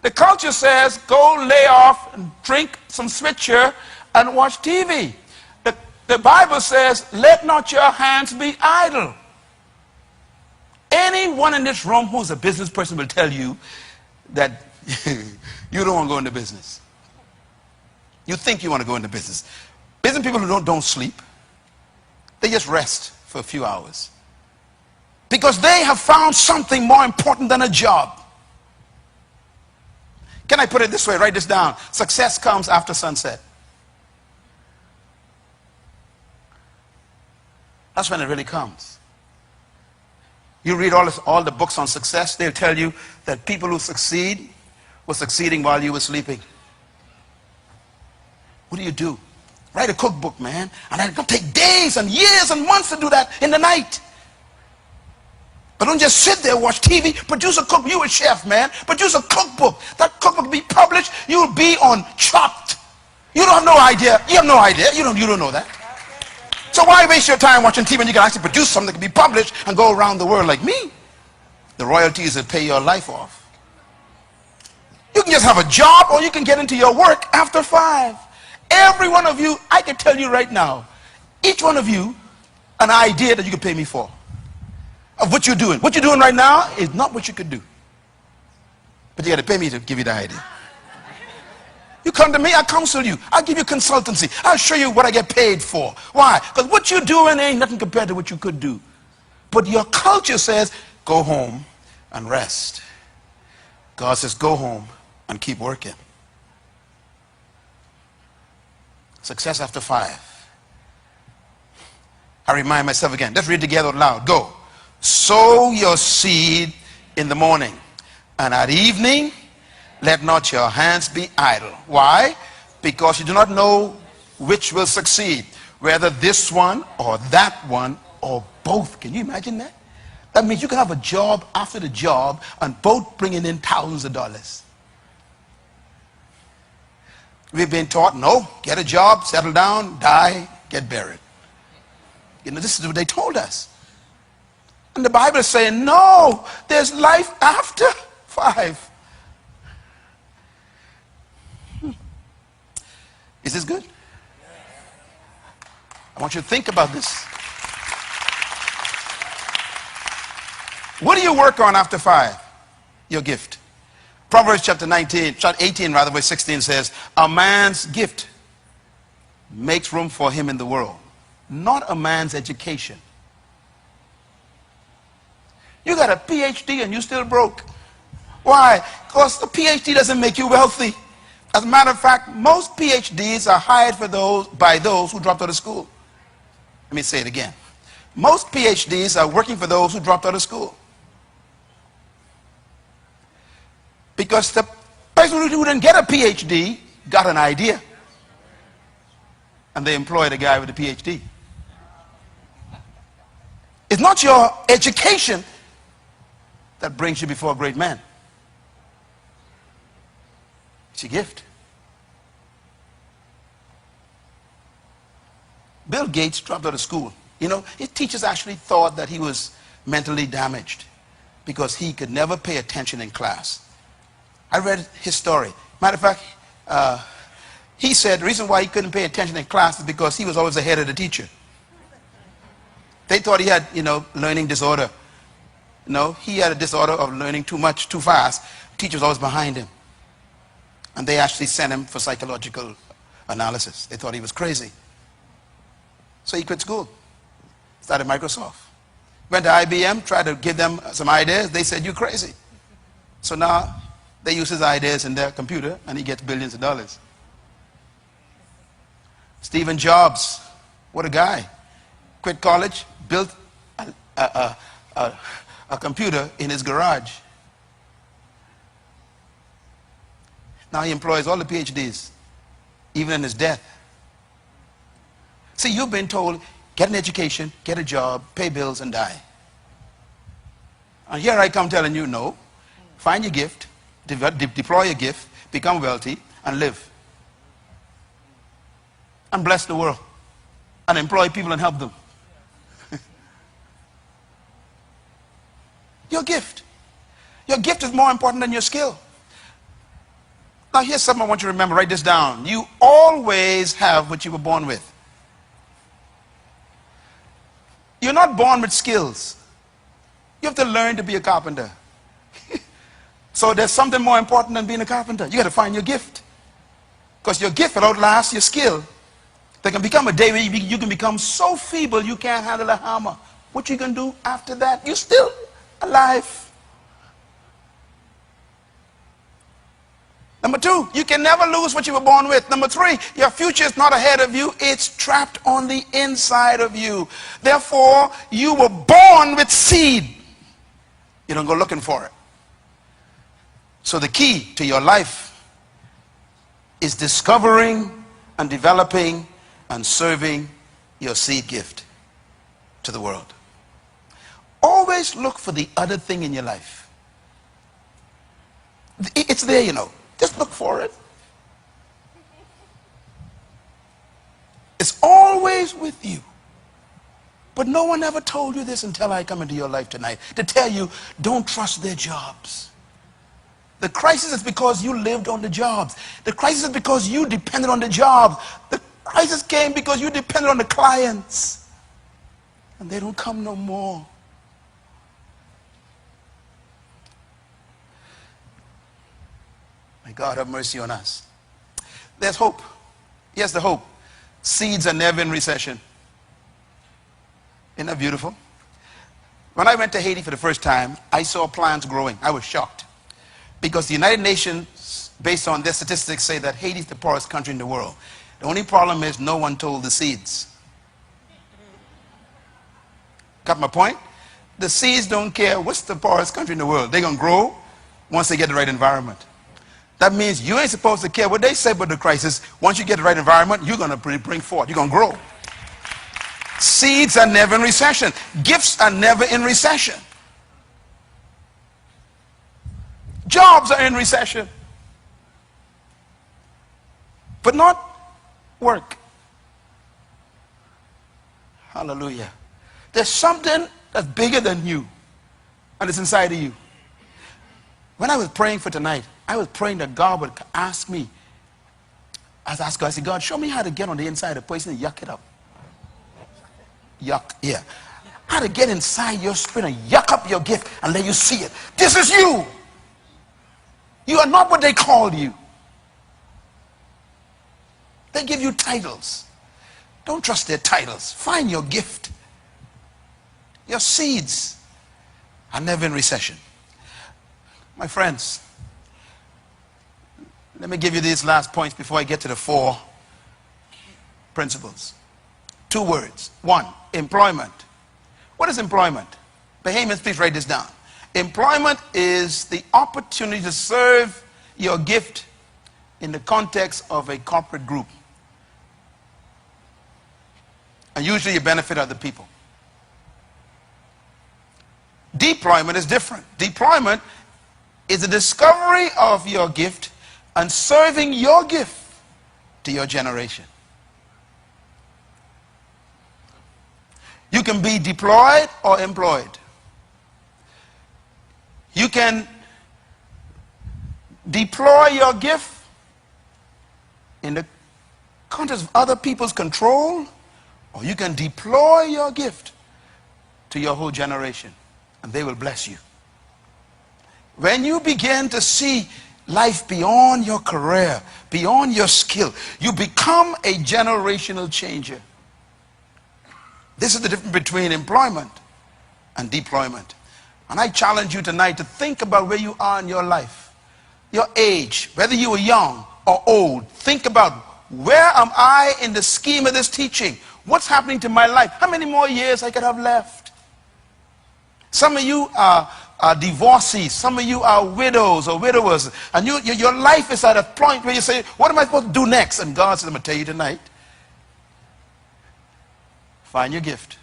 The culture says, go lay off and drink some switcher and watch TV. The Bible says, let not your hands be idle. Anyone in this room who's a business person will tell you that you don't want to go into business. You think you want to go into business. Business people who don't sleep, they just rest for a few hours. Because they have found something more important than a job. Can I put it this way? Write this down. Success comes after sunset. That's when it really comes. You read all the books on success, they'll tell you that people who succeed were succeeding while you were sleeping. What do you do? Write a cookbook, man. And it's going to take days and years and months to do that in the night. But don't just sit there, watch TV. Produce a cookbook. You a chef, man. Produce a cookbook. That cookbook will be published. You'll be on Chopped. You don't have no idea. You have no idea. You don't know that. So why waste your time watching TV when you can actually produce something that can be published and go around the world like me? The royalties that pay your life off. You can just have a job, or you can get into your work after 5. Every one of you, I can tell you right now, each one of you, an idea that you can pay me for. Of what you're doing. What you're doing right now is not what you could do. But you got to pay me to give you the idea. You come to me, I counsel you. I'll give you consultancy. I'll show you what I get paid for. Why? Because what you're doing ain't nothing compared to what you could do. But your culture says, go home and rest. God says, go home and keep working. Success after 5. I remind myself again. Let's read together out loud. Go. Sow your seed in the morning, and at evening let not your hands be idle. Why? Because you do not know which will succeed, whether this one or that one or both. Can you imagine that? That means you can have a job after the job and both bringing in thousands of dollars. We've been taught, no, get a job, settle down, die, get buried. You know, this is what they told us. And the Bible is saying, no, there's life after 5. Is this good? I want you to think about this. What do you work on after 5? Your gift. Proverbs chapter 18 verse 16 says, a man's gift makes room for him in the world, not a man's education. You got a PhD and you still broke. Why? Because the PhD doesn't make you wealthy. As a matter of fact, most PhDs are hired by those who dropped out of school. Let me say it again. Most PhDs are working for those who dropped out of school. Because the person who didn't get a PhD got an idea. And they employed a guy with a PhD. It's not your education that brings you before a great man. It's your gift. Bill Gates dropped out of school. You know, his teachers actually thought that he was mentally damaged because he could never pay attention in class. I read his story. Matter of fact, he said the reason why he couldn't pay attention in class is because he was always ahead of the teacher. They thought he had, learning disorder. No, he had a disorder of learning too much, too fast. Teacher was always behind him. And they actually sent him for psychological analysis. They thought he was crazy. So he quit school. Started Microsoft. Went to IBM, tried to give them some ideas. They said, you're crazy. So now they use his ideas in their computer and he gets billions of dollars. Stephen Jobs, what a guy. Quit college, built a computer in his garage. Now he employs all the PhDs, even in his death. See, you've been told, get an education, get a job, pay bills, and die. And here I come telling you, no. Find your gift, deploy your gift, become wealthy, and live. And bless the world. And employ people and help them. Your gift. Your gift is more important than your skill. Now here's something I want you to remember. Write this down. You always have what you were born with. You're not born with skills. You have to learn to be a carpenter. So there's something more important than being a carpenter. You got to find your gift. Because your gift will outlast your skill. There can become a day where you can become so feeble you can't handle a hammer. What you can do after that? You're still alive. Number 2, you can never lose what you were born with. Number 3, your future is not ahead of you, it's trapped on the inside of you. Therefore, you were born with seed. You don't go looking for it. So the key to your life is discovering and developing and serving your seed gift to the world. Always look for the other thing in your life. It's there, you know. Just look for it. It's always with you. But no one ever told you this until I come into your life tonight, to tell you, don't trust their jobs. The crisis is because you lived on the jobs. The crisis is because you depended on the jobs. The crisis came because you depended on the clients. And they don't come no more. May God have mercy on us. There's hope. Yes, the hope. Seeds are never in recession. Isn't that beautiful? When I went to Haiti for the first time, I saw plants growing. I was shocked. Because the United Nations, based on their statistics, say that Haiti is the poorest country in the world. The only problem is no one told the seeds. Got my point? The seeds don't care what's the poorest country in the world. They're going to grow once they get the right environment. That means you ain't supposed to care what they say about the crisis. Once you get the right environment, you're going to bring forth. You're going to grow. Seeds are never in recession. Gifts are never in recession. Jobs are in recession. But not work. Hallelujah. There's something that's bigger than you, and it's inside of you. When I was praying for tonight, I was praying that God would ask me. I asked God, I said, God, show me how to get on the inside of a person and yuck it up. Yuck, yeah. How to get inside your spirit and yuck up your gift and let you see it. This is you. You are not what they called you. They give you titles. Don't trust their titles. Find your gift. Your seeds are never in recession. My friends, let me give you these last points before I get to the 4 principles. 2 words. 1, employment. What is employment? Bahamians, please write this down. Employment is the opportunity to serve your gift in the context of a corporate group. And usually you benefit other people. Deployment is different. Deployment is the discovery of your gift and serving your gift to your generation. You can be deployed or employed. You can deploy your gift in the context of other people's control, or you can deploy your gift to your whole generation, and they will bless you. When you begin to see life beyond your career, beyond your skill, you become a generational changer. This is the difference between employment and deployment. And I challenge you tonight to think about where you are in your life, your age, whether you are young or old. Think about, where am I in the scheme of this teaching? What's happening to my life? How many more years I could have left? Some of you are divorcees. Some of you are widows or widowers. And your life is at a point where you say, what am I supposed to do next? And God says, I'm going to tell you tonight, find your gift.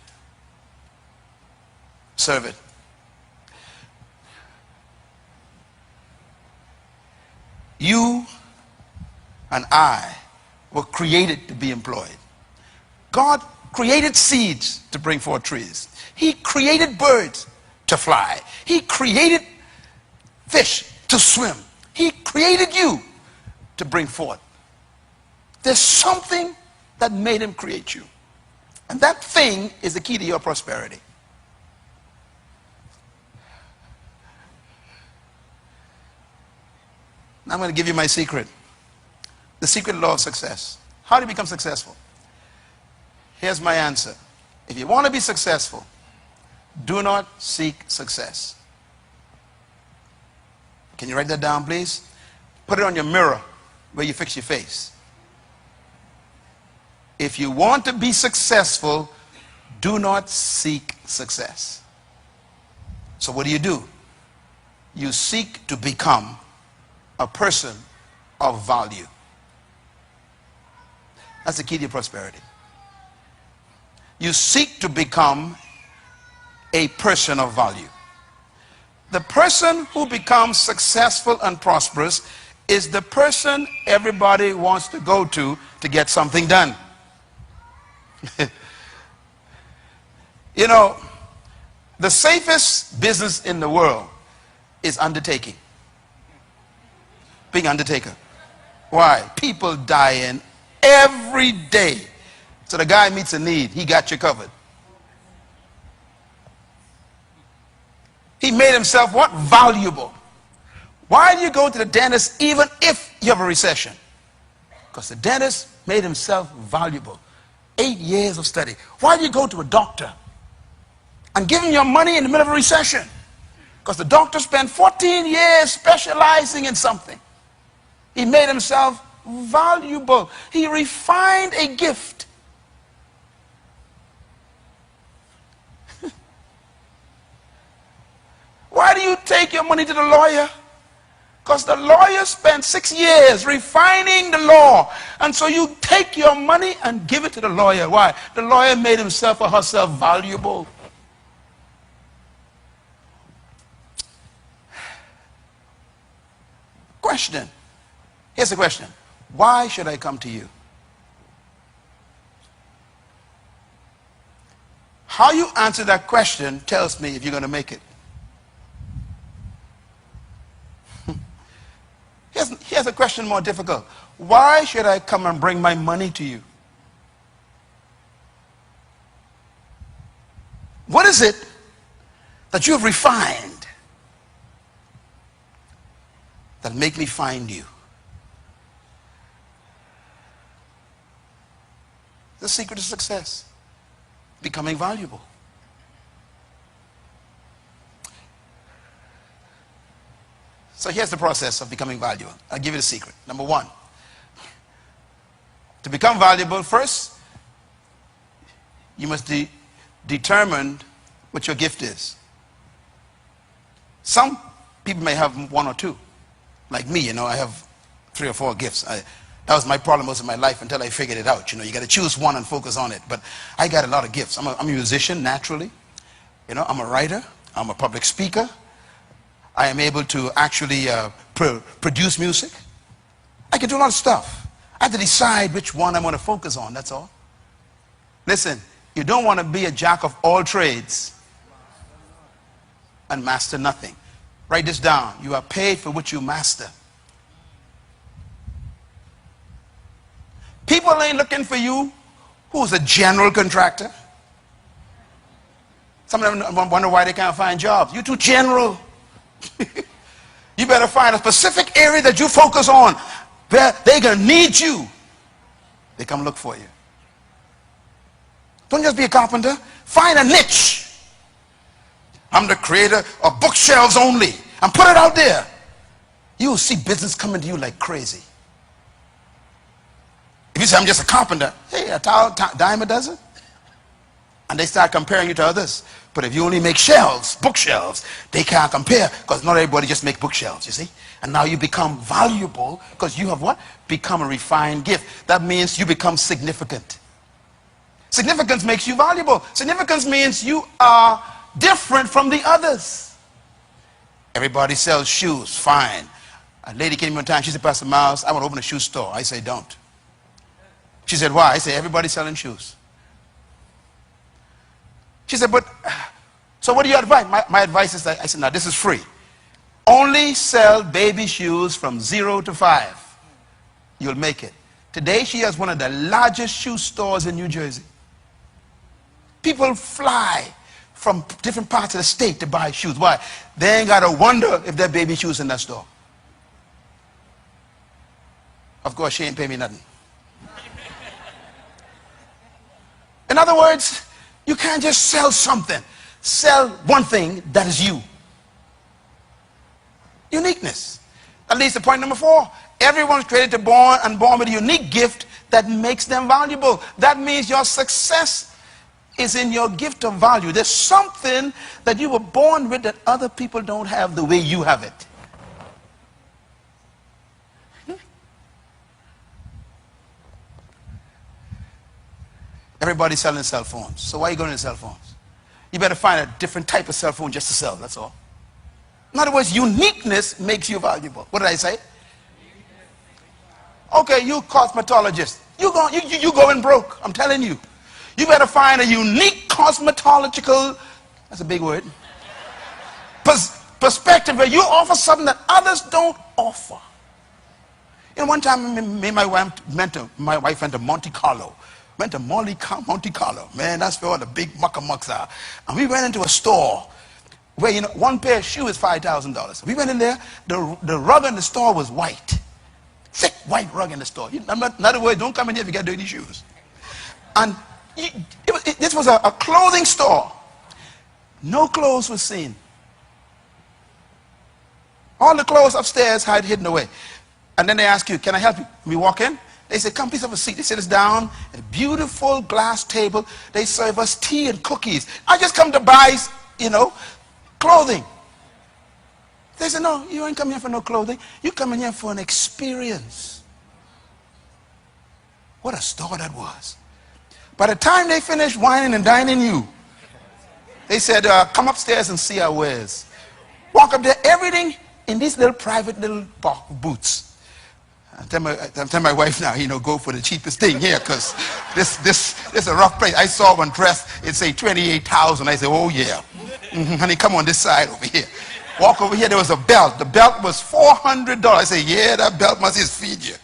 Serve it. You and I were created to be employed. God created seeds to bring forth trees. He created birds to fly. He created fish to swim. He created you to bring forth. There's something that made him create you. And that thing is the key to your prosperity. Now I'm going to give you my secret. The secret law of success. How do you become successful? Here's my answer. If you want to be successful, do not seek success. Can you write that down, please? Put it on your mirror where you fix your face. If you want to be successful, do not seek success. So what do? You seek to become a person of value. That's the key to your prosperity. You seek to become a person of value. The person who becomes successful and prosperous is the person everybody wants to go to get something done. You know, the safest business in the world is undertaking. Being undertaker. Why? People dying every day. So the guy meets a need, he got you covered. He made himself what? Valuable. Why do you go to the dentist even if you have a recession? Because the dentist made himself valuable. 8 years of study. Why do you go to a doctor and give him your money in the middle of a recession? Because the doctor spent 14 years specializing in something. He made himself valuable. He refined a gift. Why do you take your money to the lawyer? Because the lawyer spent 6 years refining the law. And so you take your money and give it to the lawyer. Why? The lawyer made himself or herself valuable. Question. Here's the question. Why should I come to you? How you answer that question tells me if you're going to make it. Here's a question more difficult. Why should I come and bring my money to you? What is it that you have refined that make me find you? The secret of success, becoming valuable. So here's the process of becoming valuable. I'll give you the secret. Number one, to become valuable, first, you must determine what your gift is. Some people may have one or two. Like me, you know, I have 3 or 4 gifts. That was my problem most of my life until I figured it out. You know, you got to choose one and focus on it. But I got a lot of gifts. I'm a musician, naturally. You know, I'm a writer. I'm a public speaker. I am able to actually produce music. I can do a lot of stuff. I have to decide which one I want to focus on, that's all. Listen, you don't want to be a jack of all trades and master nothing. Write this down. You are paid for what you master. People ain't looking for you who's a general contractor. Some of them wonder why they can't find jobs. You're too general. You better find a specific area that you focus on where they're going to need you. They come look for you. Don't just be a carpenter. Find a niche. I'm the creator of bookshelves only. And put it out there. You'll see business coming to you like crazy. If you say, I'm just a carpenter, hey, a dime a dozen. And they start comparing you to others. But if you only make shelves, bookshelves, they can't compare because not everybody just make bookshelves, you see. And now you become valuable because you have what? Become a refined gift. That means you become significant. Significance makes you valuable. Significance means you are different from the others. Everybody sells shoes, fine. A lady came one time, she said, Pastor Myles, I want to open a shoe store. I say, don't. She said, why? I say, everybody's selling shoes. She said, but, so what do you advise? My advice is that, I said, now this is free. Only sell baby shoes from 0 to 5. You'll make it. Today she has one of the largest shoe stores in New Jersey. People fly from different parts of the state to buy shoes. Why? They ain't got to wonder if there are baby shoes in that store. Of course, she ain't pay me nothing. In other words, you can't just sell something. Sell one thing that is you. Uniqueness. That leads to point number 4. Everyone's created to born with a unique gift that makes them valuable. That means your success is in your gift of value. There's something that you were born with that other people don't have the way you have it. Everybody's selling cell phones. So why are you going to cell phones? You better find a different type of cell phone just to sell, that's all. In other words, uniqueness makes you valuable. What did I say? Okay, you cosmetologist. You going broke, I'm telling you. You better find a unique cosmetological, that's a big word, perspective where you offer something that others don't offer. You know, one time me and my wife went to Monte Carlo. Went to Monte Carlo. Man, that's where all the big muckamucks are. And we went into a store where, you know, one pair of shoes is $5,000. We went in there, the rug in the store was white. Thick white rug in the store. In other words, don't come in here if you got dirty shoes. And this was a clothing store. No clothes were seen. All the clothes upstairs had hidden away. And then they ask you, can I help you? We walk in. They say, come please have a seat. They sit us down at a beautiful glass table. They serve us tea and cookies. I just come to buy, you know, clothing. They said, no, you ain't coming here for no clothing. You coming here for an experience. What a store that was. By the time they finished whining and dining you, they said, come upstairs and see our wares. Walk up there, everything in these little private little booths. I tell my wife now, you know, go for the cheapest thing here, because this is a rough place. I saw one dress, it say 28,000. I said, oh yeah. Honey, come on this side over here. Walk over here, there was a belt. The belt was $400. I said, yeah, that belt must just feed you.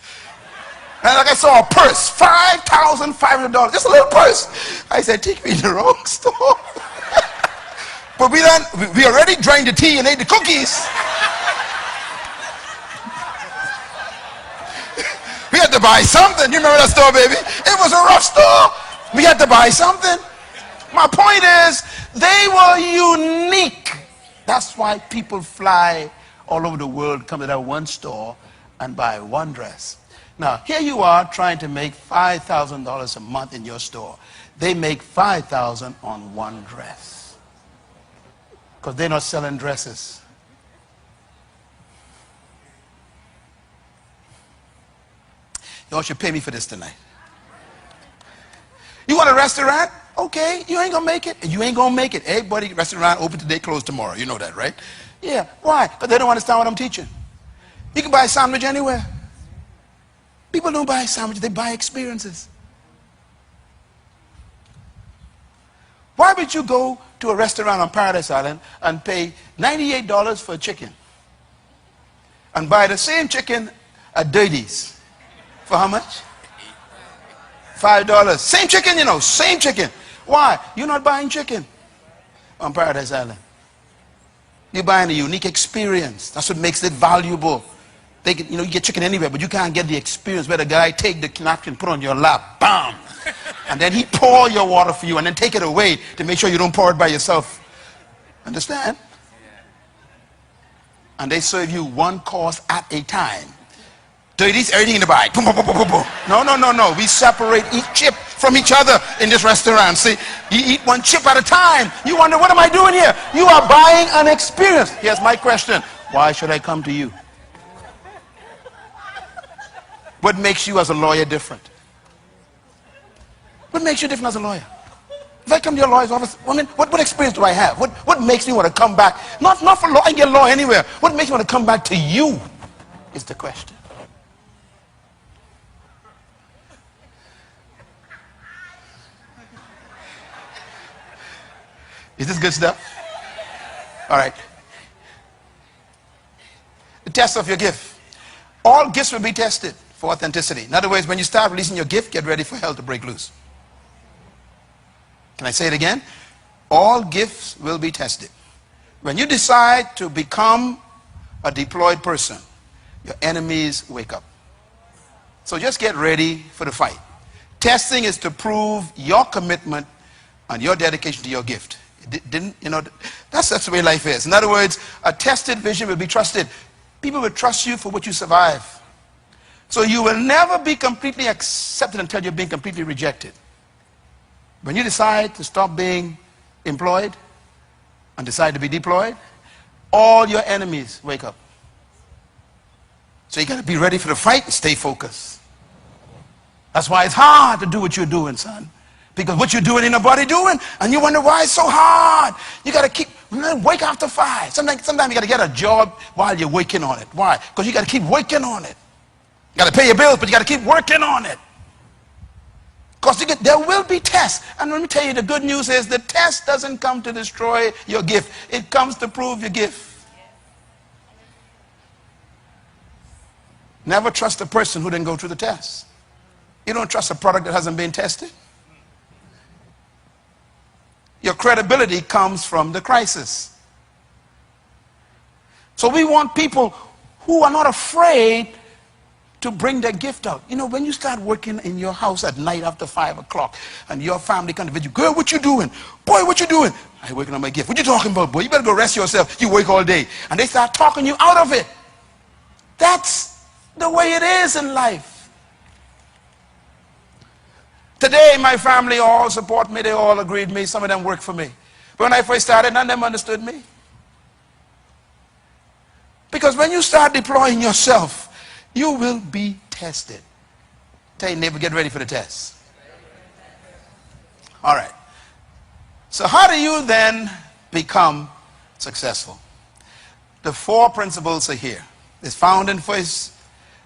And like I saw a purse, $5,500. Just a little purse. I said, take me in the wrong store. But we already drank the tea and ate the cookies. We had to buy something. You remember that store, baby? It was a rough store. We had to buy something. My point is, they were unique. That's why people fly all over the world, come to that one store and buy one dress. Now, here you are trying to make $5,000 a month in your store. They make $5,000 on one dress. Because they're not selling dresses. Y'all should pay me for this tonight. You want a restaurant? Okay, you ain't gonna make it. You ain't gonna make it. Hey, buddy, restaurant open today, closed tomorrow. You know that, right? Yeah. Why? Because they don't understand what I'm teaching. You can buy a sandwich anywhere. People don't buy sandwiches, they buy experiences. Why would you go to a restaurant on Paradise Island and pay $98 for a chicken and buy the same chicken at Dirty's? For how much? $5. Same chicken, you know, same chicken. Why? You're not buying chicken on Paradise Island. You're buying a unique experience. That's what makes it valuable. They can, you know, you get chicken anywhere, but you can't get the experience where the guy take the napkin, put on your lap, bam, and then he pour your water for you, and then take it away to make sure you don't pour it by yourself. Understand? And they serve you one course at a time. Dirty's everything in the bag. Boom, boom, boom, boom, boom. No. We separate each chip from each other in this restaurant. See, you eat one chip at a time. You wonder, what am I doing here? You are buying an experience. Here's my question. Why should I come to you? What makes you as a lawyer different? What makes you different as a lawyer? If I come to your lawyer's office, I mean, what experience do I have? What makes me want to come back? Not for law, I can get law anywhere. What makes me want to come back to you is the question. Is this good stuff? All right. The test of your gift. All gifts will be tested for authenticity. In other words, when you start releasing your gift, get ready for hell to break loose. Can I say it again? All gifts will be tested. When you decide to become a deployed person, your enemies wake up. So just get ready for the fight. Testing is to prove your commitment and your dedication to your gift. You know, that's the way life is. In other words, a tested vision will be trusted. People will trust you for what you survive. So you will never be completely accepted until you're being completely rejected. When you decide to stop being employed and decide to be deployed, all your enemies wake up. So you got to be ready for the fight and stay focused. That's why it's hard to do what you're doing, son. Because what you're doing ain't nobody doing. And you wonder why it's so hard. You got to keep, wake after 5. Sometimes you got to get a job while you're working on it. Why? Because you got to keep working on it. You got to pay your bills, but you got to keep working on it. Because there will be tests. And let me tell you, the good news is the test doesn't come to destroy your gift. It comes to prove your gift. Never trust a person who didn't go through the test. You don't trust a product that hasn't been tested. Your credibility comes from the crisis. So we want people who are not afraid to bring their gift out. You know, when you start working in your house at night after 5 o'clock and your family comes to visit you, girl, what you doing? Boy, what you doing? I'm working on my gift. What you talking about, boy? You better go rest yourself. You work all day. And they start talking you out of it. That's the way it is in life. Today, my family all support me. They all agreed with me. Some of them work for me. But when I first started, none of them understood me. Because when you start deploying yourself, you will be tested. Tell your neighbor, get ready for the test. All right. So how do you then become successful? The 4 principles are here. It's found in first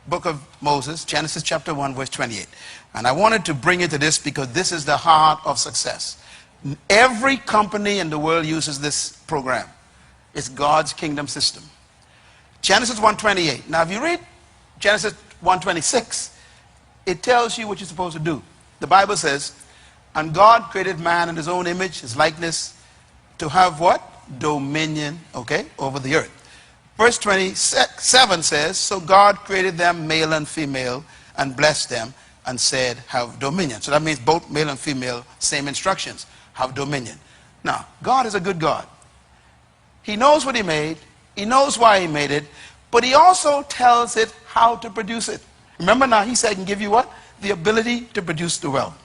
book of Moses, Genesis chapter 1, verse 28. And I wanted to bring you to this because this is the heart of success. Every company in the world uses this program. It's God's kingdom system. Genesis 1:28. Now if you read Genesis 1:26, it tells you what you're supposed to do. The Bible says, and God created man in his own image, his likeness, to have what? Dominion, okay, over the earth. Verse 27 says, so God created them male and female and blessed them and said, have dominion. So that means both male and female, same instructions, have dominion. Now, God is a good God. He knows what he made. He knows why he made it. But he also tells it how to produce it. Remember now, he said, I can give you what? The ability to produce the wealth.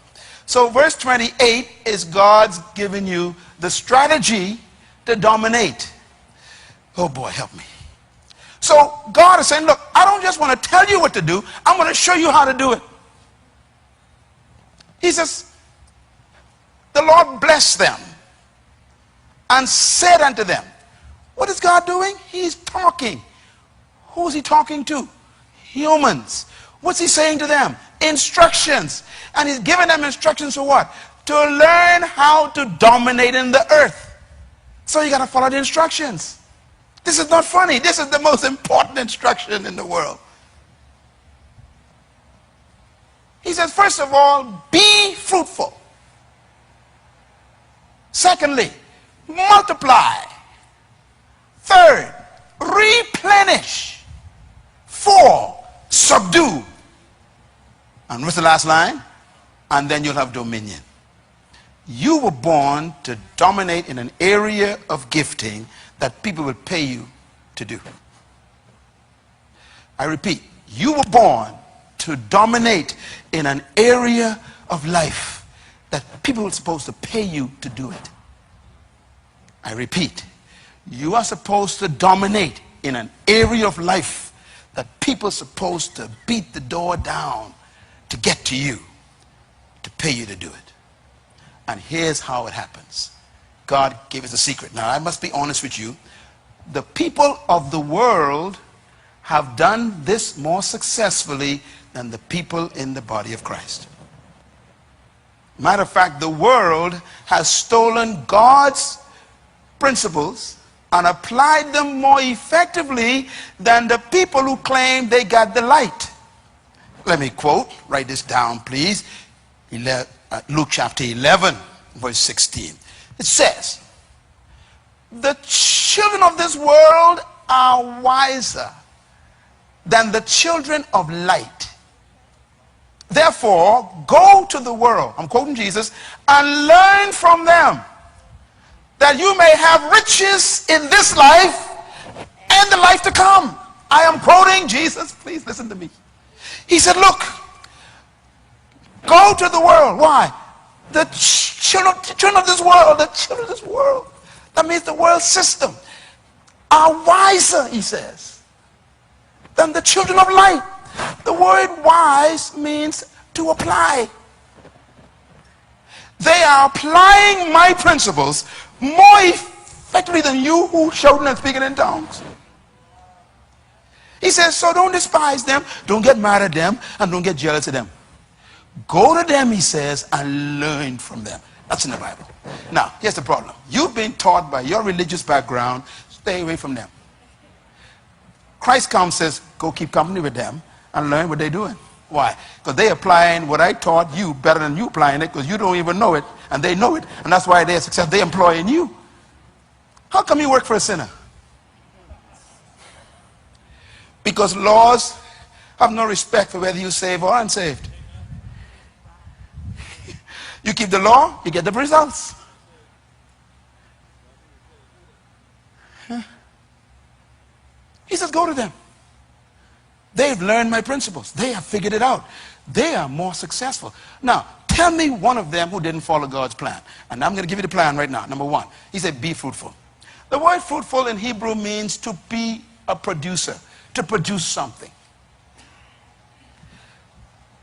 So verse 28 is God's giving you the strategy to dominate. Oh boy, help me. So God is saying, look, I don't just want to tell you what to do. I'm going to show you how to do it. He says, the Lord blessed them and said unto them. What is God doing? He's talking. Who's he talking to? Humans. What's he saying to them? Instructions. And he's giving them instructions for what? To learn how to dominate in the earth. So you got to follow the instructions. This is not funny. This is the most important instruction in the world. He says, first of all, be fruitful. Secondly, multiply. Third, replenish. 4, subdue. And what's the last line? And then you'll have dominion. You were born to dominate in an area of gifting that people will pay you to do. I repeat, you were born to dominate in an area of life that people are supposed to pay you to do it. I repeat, you are supposed to dominate in an area of life that people are supposed to beat the door down to get to you, to pay you to do it. And here's how it happens. God gave us a secret. Now I must be honest with you. The people of the world have done this more successfully than the people in the body of Christ. Matter of fact, the world has stolen God's principles and applied them more effectively than the people who claim they got the light. Let me quote, write this down please. Luke chapter 11, verse 16. It says, the children of this world are wiser than the children of light. Therefore, go to the world, I'm quoting Jesus, and learn from them, that you may have riches in this life and the life to come. I am quoting Jesus. Please listen to me. He said, look, go to the world. Why? The children of this world, the children of this world, that means the world system, are wiser, he says, than the children of light. The word wise means to apply. They are applying my principles more effectively than you who shouting and speaking in tongues. He says, so don't despise them, don't get mad at them, and don't get jealous of them. Go to them, he says, and learn from them. That's in the Bible. Now, here's the problem. You've been taught by your religious background, stay away from them. Christ comes and says, go keep company with them and learn what they're doing. Why? Because they're applying what I taught you better than you applying it, because you don't even know it, and they know it, and that's why they're successful. They're employing you. How come you work for a sinner? Because laws have no respect for whether you're saved or unsaved. You keep the law, you get the results. He says, go to them. They've learned my principles. They have figured it out. They are more successful. Now, tell me one of them who didn't follow God's plan. And I'm going to give you the plan right now. Number one, he said, be fruitful. The word fruitful in Hebrew means to be a producer, to produce something.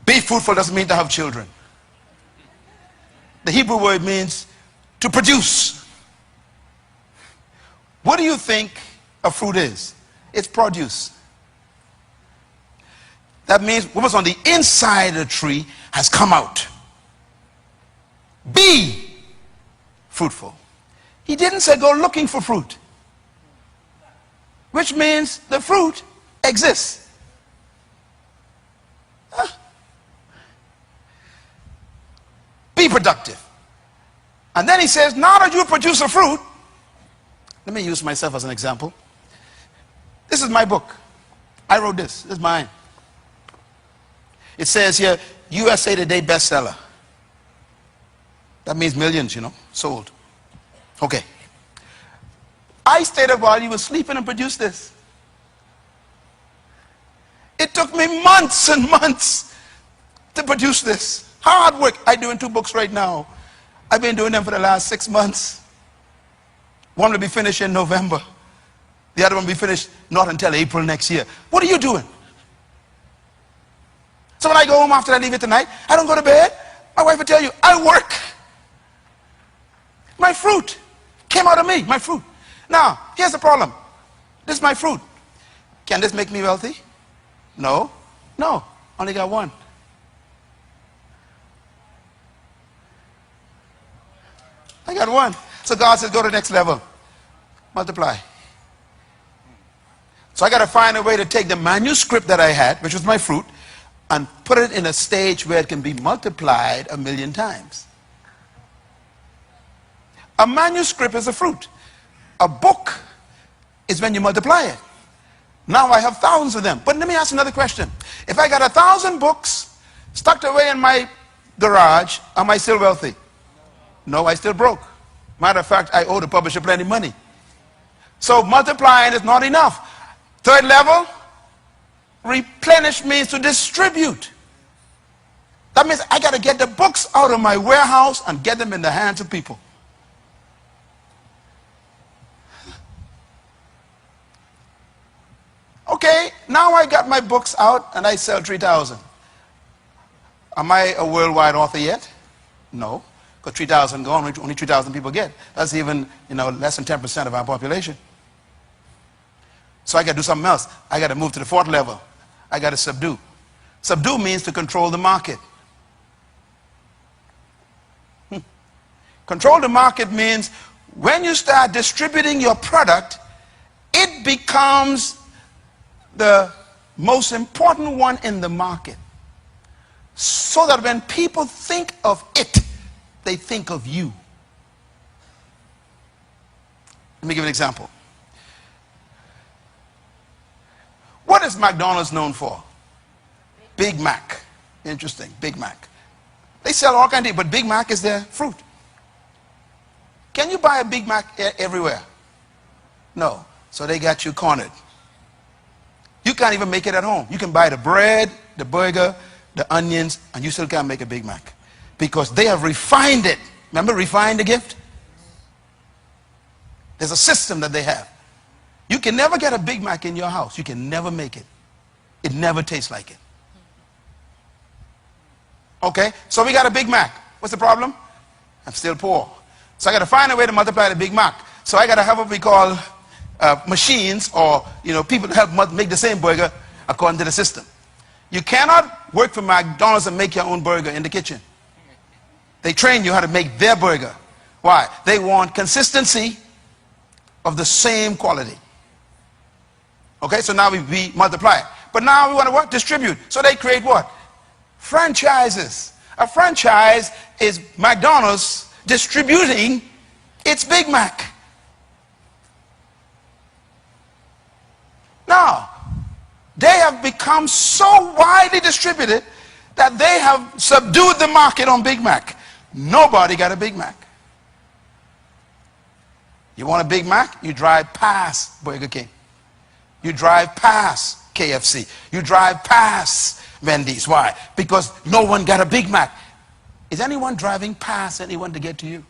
Be fruitful doesn't mean to have children. The Hebrew word means to produce. What do you think a fruit is? It's produce. That means what was on the inside of the tree has come out. Be fruitful. He didn't say go looking for fruit, which means the fruit exists. Be productive. And then he says, now that you produce a fruit, let me use myself as an example. This is my book. I wrote this. This is mine. It says here, USA Today bestseller. That means millions, you know, sold. Okay. I stayed up while you were sleeping and produced this. It took me months and months to produce this. Hard work. I'm doing 2 books right now. I've been doing them for the last 6 months. One will be finished in November. The other one will be finished not until April next year. What are you doing? So when I go home after I leave it tonight, I don't go to bed. My wife will tell you, I work. My fruit came out of me, my fruit. Now, here's the problem. This is my fruit. Can this make me wealthy? No. No. Only got one. I got one. So God says, go to the next level. Multiply. So I got to find a way to take the manuscript that I had, which was my fruit, and put it in a stage where it can be multiplied 1,000,000 times. A manuscript is a fruit. A book is when you multiply it. Now I have thousands of them. But let me ask another question. If I got 1,000 books stuck away in my garage, am I still wealthy? No, I still broke. Matter of fact, I owe the publisher plenty of money. So multiplying is not enough. Third level, replenish means to distribute. That means I got to get the books out of my warehouse and get them in the hands of people. Okay, now I got my books out and I sell 3,000. Am I a worldwide author yet? No, because 3,000 gone, only 3,000 people get. That's even, less than 10% of our population. So I got to do something else. I got to move to the 4th level. I got to subdue. Subdue means to control the market. Control the market means when you start distributing your product, it becomes the most important one in the market. So that when people think of it, they think of you. Let me give an example. What is McDonald's known for? Big Mac. Interesting, Big Mac. They sell all kinds of things, but Big Mac is their fruit. Can you buy a Big Mac everywhere? No. So they got you cornered. You can't even make it at home. You can buy the bread, the burger, the onions, and you still can't make a Big Mac. Because they have refined it. Remember, refine the gift? There's a system that they have. You can never get a Big Mac in your house. You can never make it. It never tastes like it. Okay, so we got a Big Mac. What's the problem? I'm still poor. So I got to find a way to multiply the Big Mac. So I got to have what we call machines, or people to help make the same burger according to the system. You cannot work for McDonald's and make your own burger in the kitchen. They train you how to make their burger. Why? They want consistency of the same quality. Okay, so now we multiply it. But now we want to what? Distribute. So they create what? Franchises. A franchise is McDonald's distributing its Big Mac. Now, they have become so widely distributed that they have subdued the market on Big Mac. Nobody got a Big Mac. You want a Big Mac? You drive past Burger King. You drive past KFC. You drive past Wendy's. Why? Because no one got a Big Mac. Is anyone driving past anyone to get to you?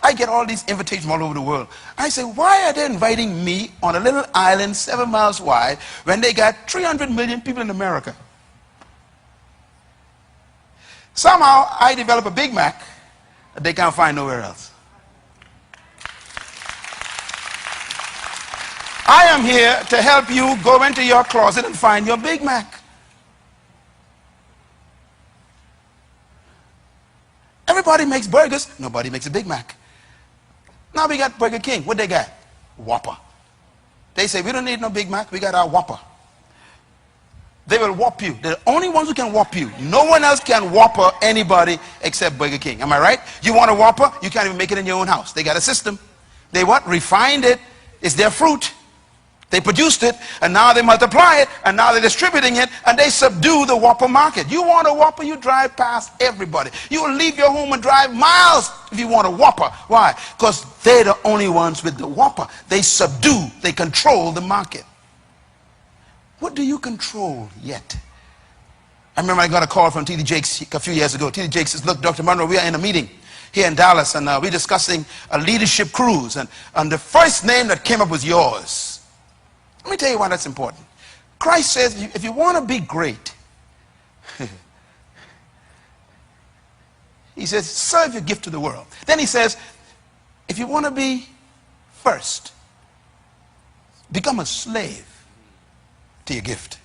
I get all these invitations from all over the world. I say, why are they inviting me on a little island 7 miles wide when they got 300 million people in America? Somehow I develop a Big Mac that they can't find nowhere else. I am here to help you go into your closet and find your Big Mac. Everybody makes burgers. Nobody makes a Big Mac. Now we got Burger King. What they got? Whopper. They say, we don't need no Big Mac. We got our Whopper. They will whop you. They're the only ones who can whop you. No one else can whopper anybody except Burger King. Am I right? You want a Whopper? You can't even make it in your own house. They got a system. They what? Refined it. It's their fruit. They produced it, and now they multiply it, and now they're distributing it, and they subdue the Whopper market. You want a Whopper, you drive past everybody. You will leave your home and drive miles if you want a Whopper. Why? Because they're the only ones with the Whopper. They subdue, they control the market. What do you control yet? I remember I got a call from T.D. Jakes a few years ago. T.D. Jakes says, look, Dr. Munroe, we are in a meeting here in Dallas, and we're discussing a leadership cruise, and the first name that came up was yours. Let me tell you why that's important. Christ says, if you want to be great, he says, serve your gift to the world. Then he says, if you want to be first, become a slave to your gift.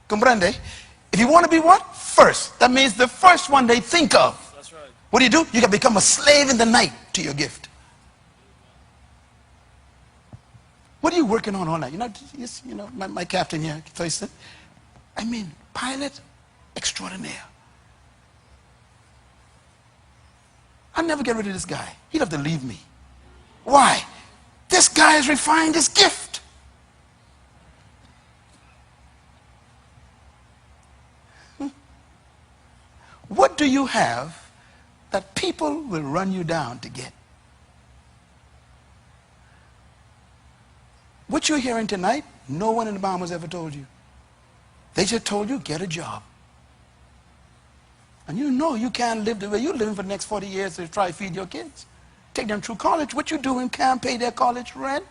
Comprende? If you want to be what? First. That means the first one they think of. That's right. What do? You can become a slave in the night to your gift. What are you working on all night? My captain here, Thurston. I mean, pilot extraordinaire. I'll never get rid of this guy. He'd have to leave me. Why? This guy has refined his gift. What do you have that people will run you down to get? What you're hearing tonight, no one in the Bahamas ever told you. They just told you, get a job. And you know you can't live the way you're living for the next 40 years to try to feed your kids. Take them through college. What you doing can't pay their college rent.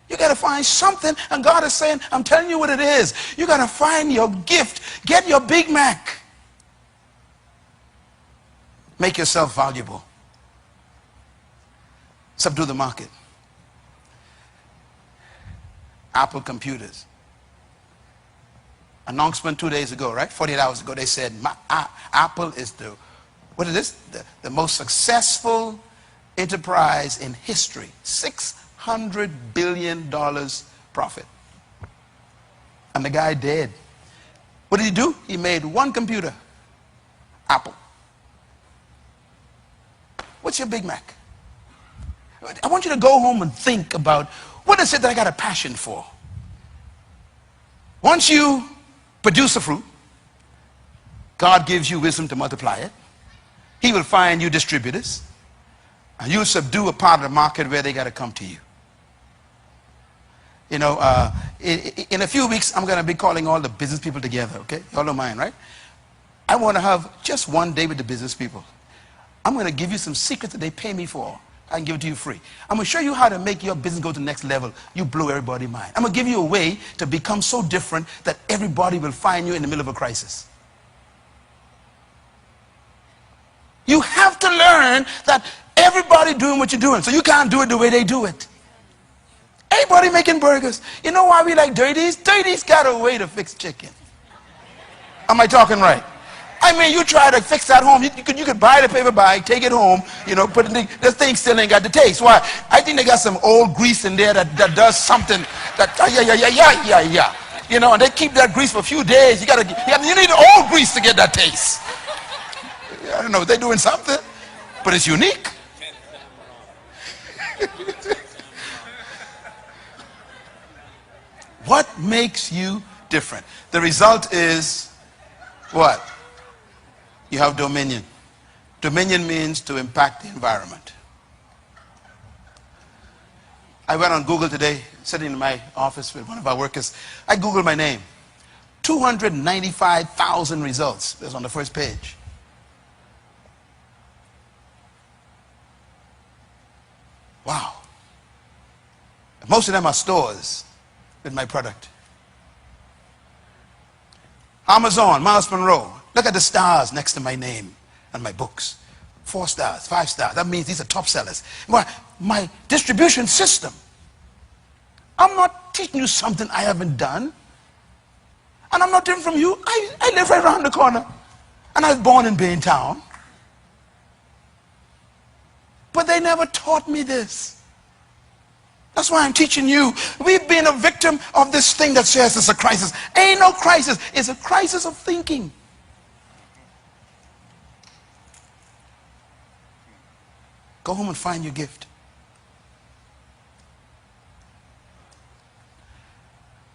You got to find something, and God is saying, I'm telling you what it is. You got to find your gift. Get your Big Mac. Make yourself valuable. Subdue the market. Apple computers. Announcement 2 days ago, right? 48 hours ago, they said Apple is the most successful enterprise in history. $600 billion profit. And the guy dead. What did he do? He made one computer. Apple. What's your Big Mac? I want you to go home and think about, what is it that I got a passion for? Once you produce a fruit, God gives you wisdom to multiply it. He will find you distributors, and you'll subdue a part of the market where they got to come to you. In a few weeks, I'm going to be calling all the business people together, okay? Y'all don't mind, right? I want to have just one day with the business people. I'm going to give you some secrets that they pay me for. I can give it to you free. I'm going to show you how to make your business go to the next level. You blow everybody's mind. I'm going to give you a way to become so different that everybody will find you in the middle of a crisis. You have to learn that everybody doing what you're doing, so you can't do it the way they do it. Everybody making burgers. You know why we like Dirty's? Dirty's got a way to fix chicken. Am I talking right? I mean, you try to fix that home. You could buy the paper bag, take it home, you know, put it in, this thing still ain't got the taste. Why? I think they got some old grease in there that does something that, yeah. You know, and they keep that grease for a few days. You need old grease to get that taste. I don't know, they're doing something, but it's unique. What makes you different? The result is what? You have dominion. Dominion means to impact the environment. I went on Google today, sitting in my office with one of our workers. I Googled my name. 295,000 results. That's on the first page. Wow. Most of them are stores with my product. Amazon, Myles Munroe. Look at the stars next to my name and my books. 4 stars, 5 stars. That means these are top sellers. My distribution system. I'm not teaching you something I haven't done. And I'm not different from you. I live right around the corner. And I was born in Baintown. But they never taught me this. That's why I'm teaching you. We've been a victim of this thing that says it's a crisis. Ain't no crisis. It's a crisis of thinking. Go home and find your gift.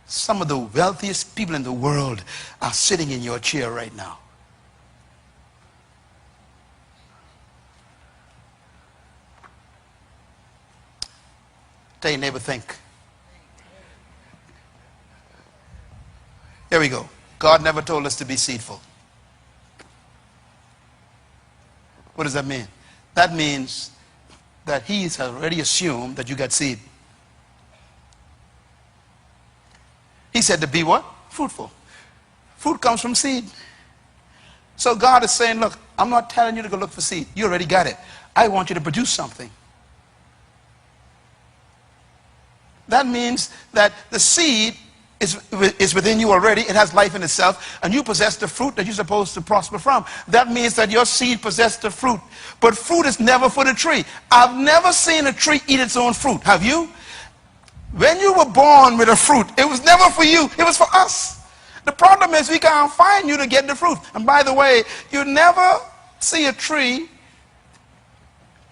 Some of the wealthiest people in the world are sitting in your chair right now. Tell your neighbor, think. Here we go. God never told us to be seedful. What does that mean? That means that he's already assumed that you got seed. He said to be what? Fruitful. Fruit comes from seed. So God is saying, look, I'm not telling you to go look for seed. You already got it. I want you to produce something. That means that the seed is within you already. It has life in itself. And you possess the fruit that you're supposed to prosper from. That means that your seed possesses the fruit. But fruit is never for the tree. I've never seen a tree eat its own fruit. Have you? When you were born with a fruit, it was never for you. It was for us. The problem is we can't find you to get the fruit. And by the way, you never see a tree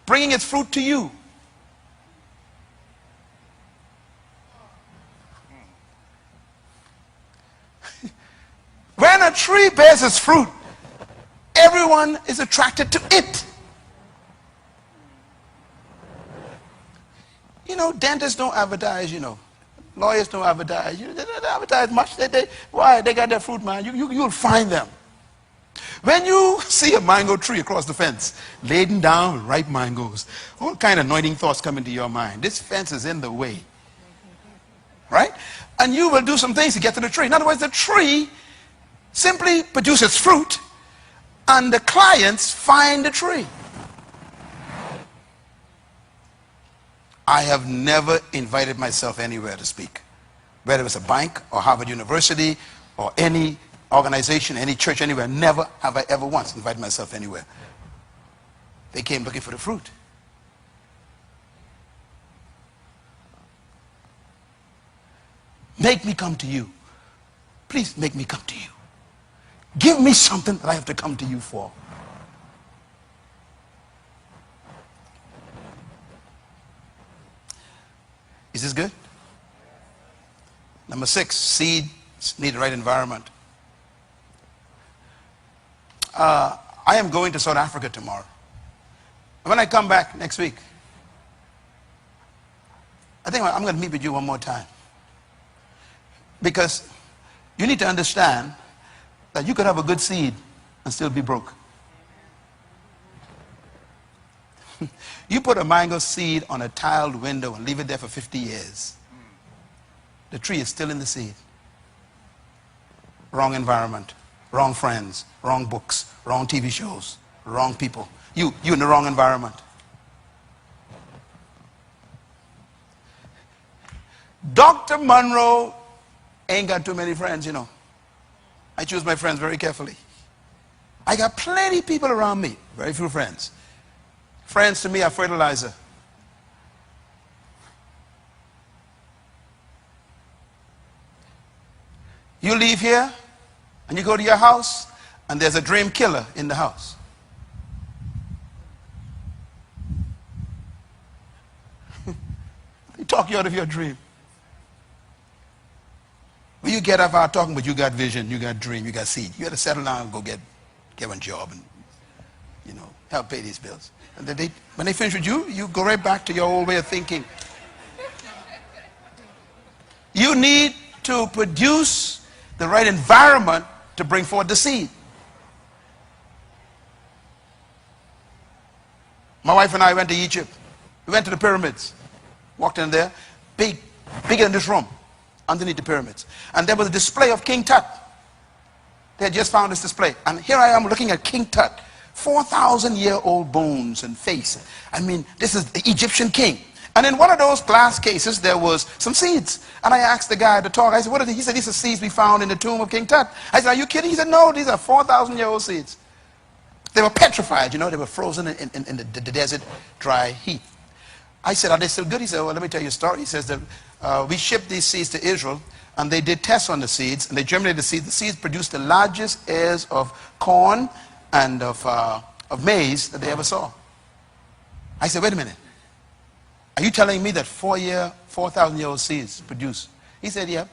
bringing its fruit to you. When a tree bears its fruit, everyone is attracted to it. You know, dentists don't advertise, you know. Lawyers don't advertise. They don't advertise much. Why? They got their fruit, man. You'll find them. When you see a mango tree across the fence, laden down with ripe mangoes, all kind of anointing thoughts come into your mind. This fence is in the way. Right? And you will do some things to get to the tree. In other words, the tree simply produces fruit, and the clients find the tree. I have never invited myself anywhere to speak, whether it's a bank or Harvard University or any organization, any church, anywhere. Never have I ever once invited myself anywhere. They came looking for the fruit. Make me come to you. Please make me come to you. Give me something that I have to come to you for. Is this good? Number 6, seeds need the right environment. I am going to South Africa tomorrow. When I come back next week, I think I'm going to meet with you one more time. Because you need to understand that you could have a good seed and still be broke. You put a mango seed on a tiled window and leave it there for 50 years. The tree is still in the seed. Wrong environment, wrong friends, wrong books, wrong TV shows, wrong people. You in the wrong environment. Dr. Munroe ain't got too many friends, you know. I choose my friends very carefully. I got plenty of people around me, very few friends. Friends to me are fertilizer. You leave here and you go to your house and there's a dream killer in the house. They talk you out of your dream. When you get up out talking, but you got vision, you got dream, you got seed. You got to settle down and go get one job and, you know, help pay these bills. And then when they finish with you, you go right back to your old way of thinking. You need to produce the right environment to bring forth the seed. My wife and I went to Egypt. We went to the pyramids. Walked in there, bigger than this room, underneath the pyramids. And there was a display of King Tut. They had just found this display. And here I am looking at King Tut. 4,000-year-old bones and face. I mean, this is the Egyptian king. And in one of those glass cases, there was some seeds. And I asked the guy to talk. I said, what are these? He said, these are seeds we found in the tomb of King Tut. I said, are you kidding? He said, no, these are 4,000-year-old seeds. They were petrified, you know, they were frozen in the desert, dry heat. I said, are they still good? He said, well, let me tell you a story. He says that we shipped these seeds to Israel, and they did tests on the seeds, and they germinated the seeds. The seeds produced the largest ears of corn and of maize that they ever saw. I said, wait a minute. Are you telling me that 4,000-year-old seeds produce? He said, yeah.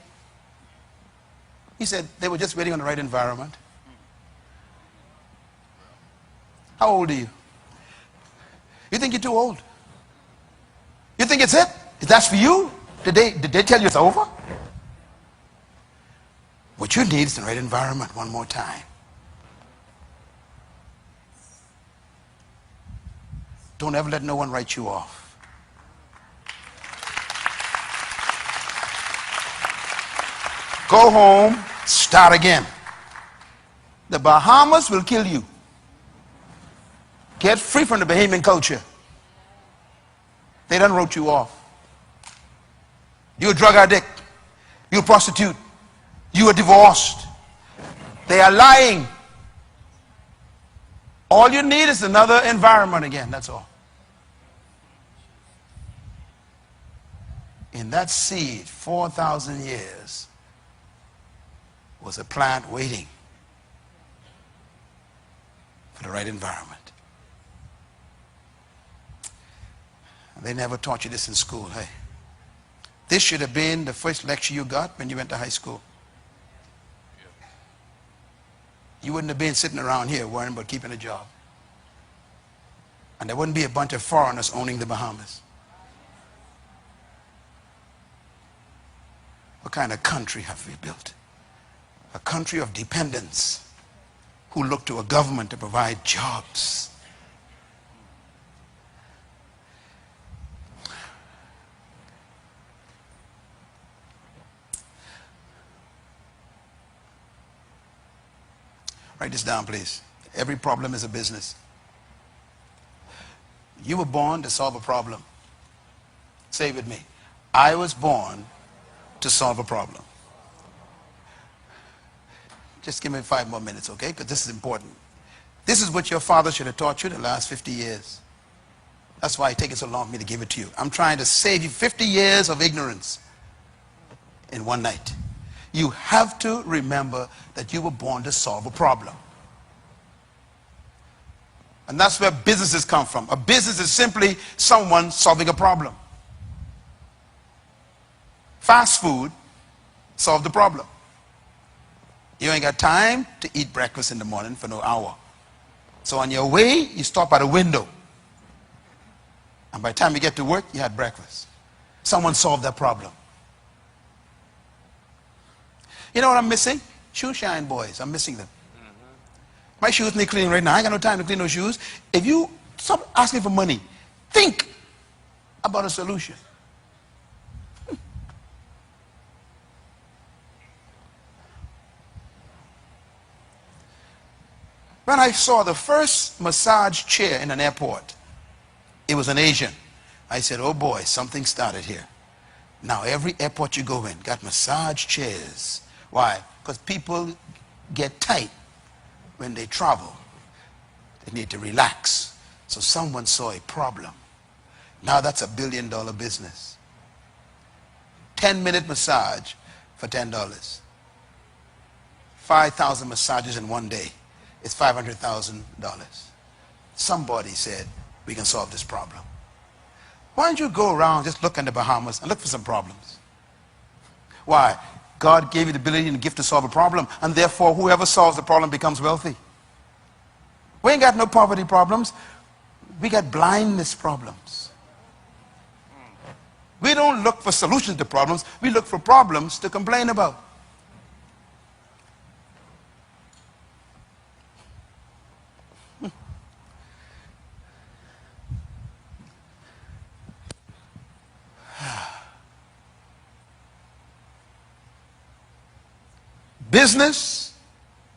He said, they were just waiting on the right environment. How old are you? You think you're too old? You think it's it? That's for you? Did they tell you it's over? What you need is the right environment one more time. Don't ever let no one write you off. Go home, start again. The Bahamas will kill you. Get free from the Bahamian culture. They done wrote you off. You're a drug addict. You're a prostitute. You are divorced. They are lying. All you need is another environment again, that's all. In that seed, 4,000 years, was a plant waiting for the right environment. They never taught you this in school, hey. This should have been the first lecture you got when you went to high school. You wouldn't have been sitting around here worrying about keeping a job. And there wouldn't be a bunch of foreigners owning the Bahamas. What kind of country have we built? A country of dependents who look to a government to provide jobs. Write this down, please. Every problem is a business. You were born to solve a problem. Say it with me. I was born to solve a problem. Just give me 5 more minutes, okay? Because this is important. This is what your father should have taught you the last 50 years. That's why it takes so long for me to give it to you. I'm trying to save you 50 years of ignorance in one night. You have to remember that you were born to solve a problem. And that's where businesses come from. A business is simply someone solving a problem. Fast food solved the problem. You ain't got time to eat breakfast in the morning for no hour. So on your way, you stop at a window. And by the time you get to work, you had breakfast. Someone solved that problem. You know what I'm missing? Shoe shine boys. I'm missing them. My shoes need cleaning right now. I ain't got no time to clean those shoes. If you stop asking for money, Think about a solution. When I saw the first massage chair in an airport, it was an Asian. I said, oh boy, something started here. Now every airport you go in got massage chairs. Why? Because people get tight when they travel. They need to relax. So someone saw a problem. Now that's $1 billion business. 10-minute massage for $10. 5,000 massages in one day. It's $500,000. Somebody said, we can solve this problem. Why don't you go around, just look in the Bahamas and look for some problems? Why? God gave you the ability and the gift to solve a problem, and therefore whoever solves the problem becomes wealthy. We ain't got no poverty problems. We got blindness problems. We don't look for solutions to problems. We look for problems to complain about. Business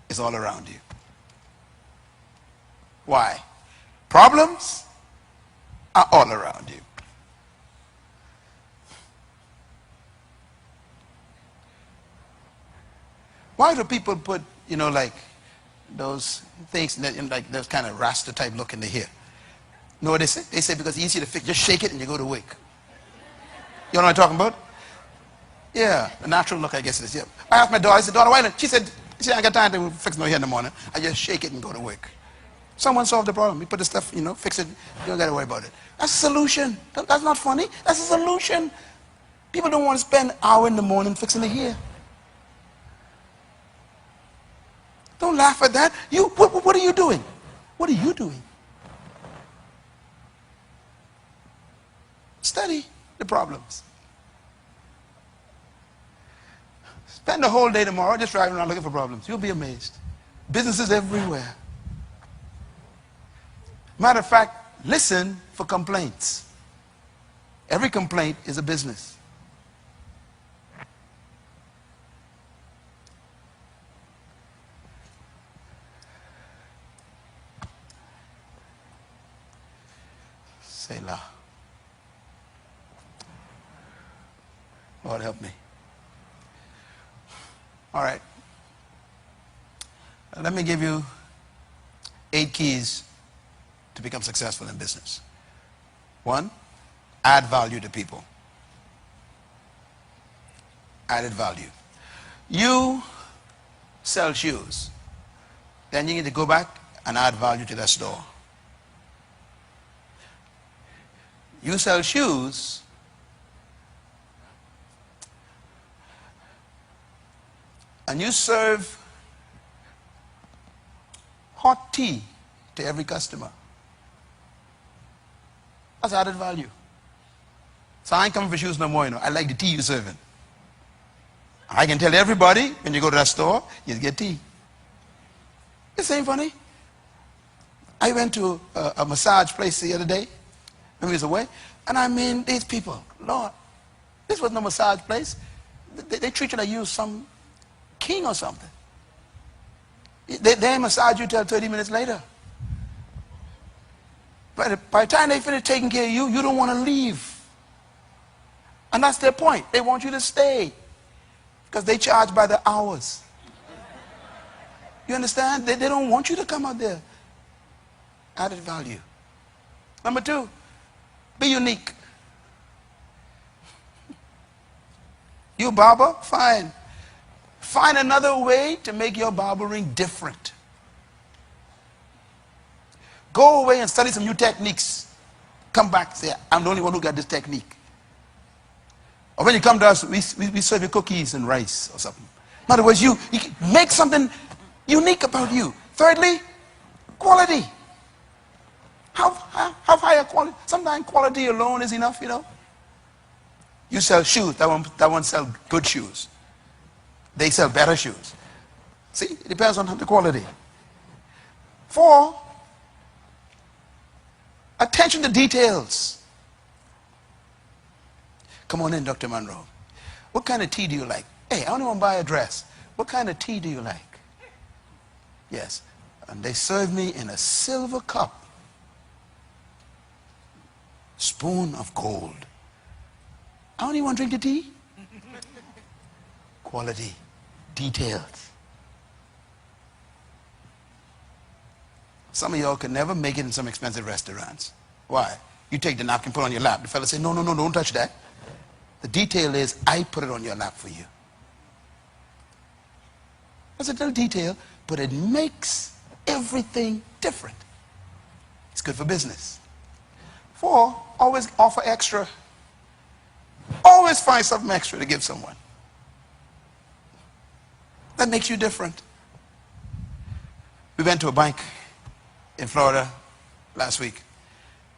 is all around you. Why? Problems are all around you. Why do people put, like those things, like those kind of rasta type look in the hair? You know what they say? They say because it's easy to fix. Just shake it and you go to work. You know what I'm talking about? Yeah, the natural look, I guess it is. Yeah. I asked my daughter, I said, daughter, why not? She said, I got time to fix my hair in the morning. I just shake it and go to work. Someone solved the problem. You put the stuff, fix it. You don't got to worry about it. That's a solution. That's not funny. That's a solution. People don't want to spend an hour in the morning fixing the hair. Don't laugh at that. What are you doing? What are you doing? Study the problems. Spend the whole day tomorrow just driving around looking for problems. You'll be amazed. Businesses everywhere. Matter of fact, listen for complaints. Every complaint is a business. Selah. Lord help me. All right. Let me give you 8 keys to become successful in business. 1, add value to people. Added value. You sell shoes. Then you need to go back and add value to that store. You sell shoes. And you serve hot tea to every customer. That's added value. So I ain't coming for shoes no more, I like the tea you're serving. I can tell everybody when you go to that store, you get tea. This ain't funny. I went to a massage place the other day when we was away, and I mean, these people, Lord, this was no massage place. They treat you like you some king or something. They massage you till 30 minutes later. But by the time they finish taking care of you, you don't want to leave. And that's their point. They want you to stay. Because they charge by the hours. You understand? They don't want you to come out there. Added value. Number 2, be unique. You barber? Fine. Find another way to make your barbering different. Go away and study some new techniques. Come back and say, I'm the only one who got this technique. Or when you come to us, we serve you cookies and rice or something. In other words, you make something unique about you. Thirdly, quality. How high a quality? Sometimes quality alone is enough, You sell shoes. That one sell good shoes. They sell better shoes. See, it depends on the quality. 4, Attention to details. Come on in, Dr. Munroe. What kind of tea do you like? Hey, I only want to buy a dress. What kind of tea do you like? Yes. And they served me in a silver cup. Spoon of gold. I only want to drink the tea. Quality. Details. Some of y'all could never make it in some expensive restaurants. Why? You take the napkin, put it on your lap. The fella say, no, no, no, don't touch that. The detail is, I put it on your lap for you. That's a little detail, but it makes everything different. It's good for business. 4, always offer extra. Always find something extra to give someone. That makes you different. We went to a bank in Florida last week,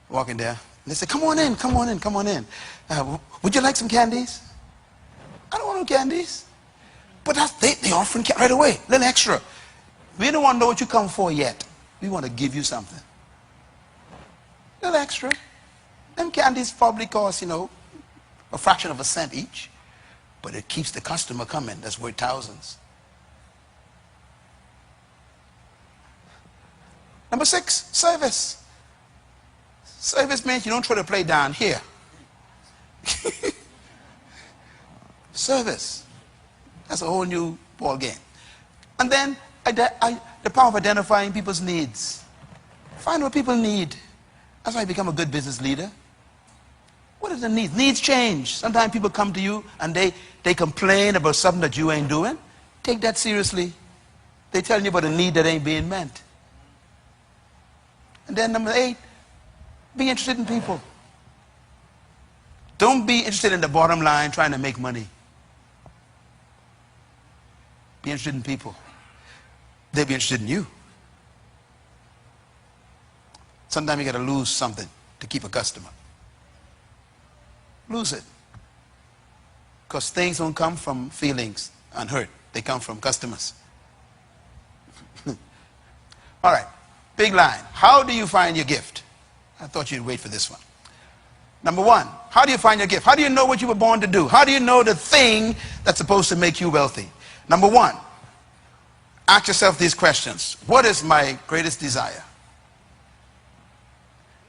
walking there. And they said, come on in, come on in, come on in. Would you like some candies? I don't want no candies. But they offering right away, a little extra. We don't want to know what you come for yet. We want to give you something. A little extra. Them candies probably cost, a fraction of a cent each. But it keeps the customer coming. That's worth thousands. Number 6, service. Service means you don't try to play down here. Service. That's a whole new ball game. And then the power of identifying people's needs. Find what people need. That's why you become a good business leader. What are the needs? Needs change. Sometimes people come to you and they complain about something that you ain't doing. Take that seriously. They're telling you about a need that ain't being met. And then number 8, be interested in people. Don't be interested in the bottom line trying to make money. Be interested in people. They'll be interested in you. Sometimes you got to lose something to keep a customer. Lose it. Because things don't come from feelings and hurt. They come from customers. All right. Big line. How do you find your gift? I thought you'd wait for this one. Number 1, how do you find your gift? How do you know what you were born to do? How do you know the thing that's supposed to make you wealthy? Number 1, ask yourself these questions. What is my greatest desire?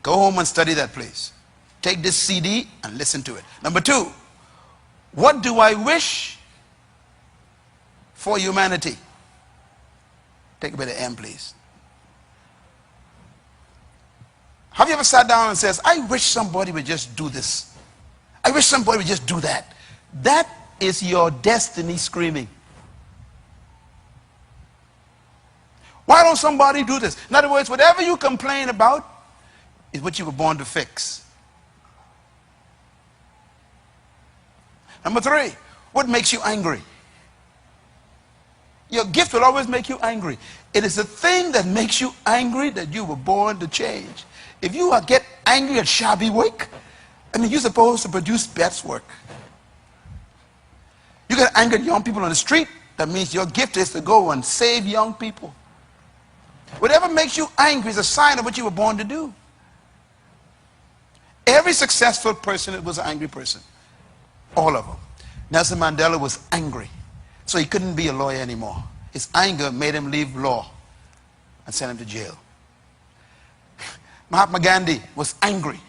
Go home and study that, please. Take this CD and listen to it. Number 2, what do I wish for humanity? Take a bit of M, please. Have you ever sat down and says, I wish somebody would just do this. I wish somebody would just do that. That is your destiny screaming. Why don't somebody do this? In other words, whatever you complain about is what you were born to fix. Number 3, what makes you angry? Your gift will always make you angry. It is the thing that makes you angry that you were born to change. If you get angry at shabby work, you're supposed to produce best work. You get angry at young people on the street, that means your gift is to go and save young people. Whatever makes you angry is a sign of what you were born to do. Every successful person was an angry person. All of them. Nelson Mandela was angry, so he couldn't be a lawyer anymore. His anger made him leave law and send him to jail. Mahatma Gandhi was angry.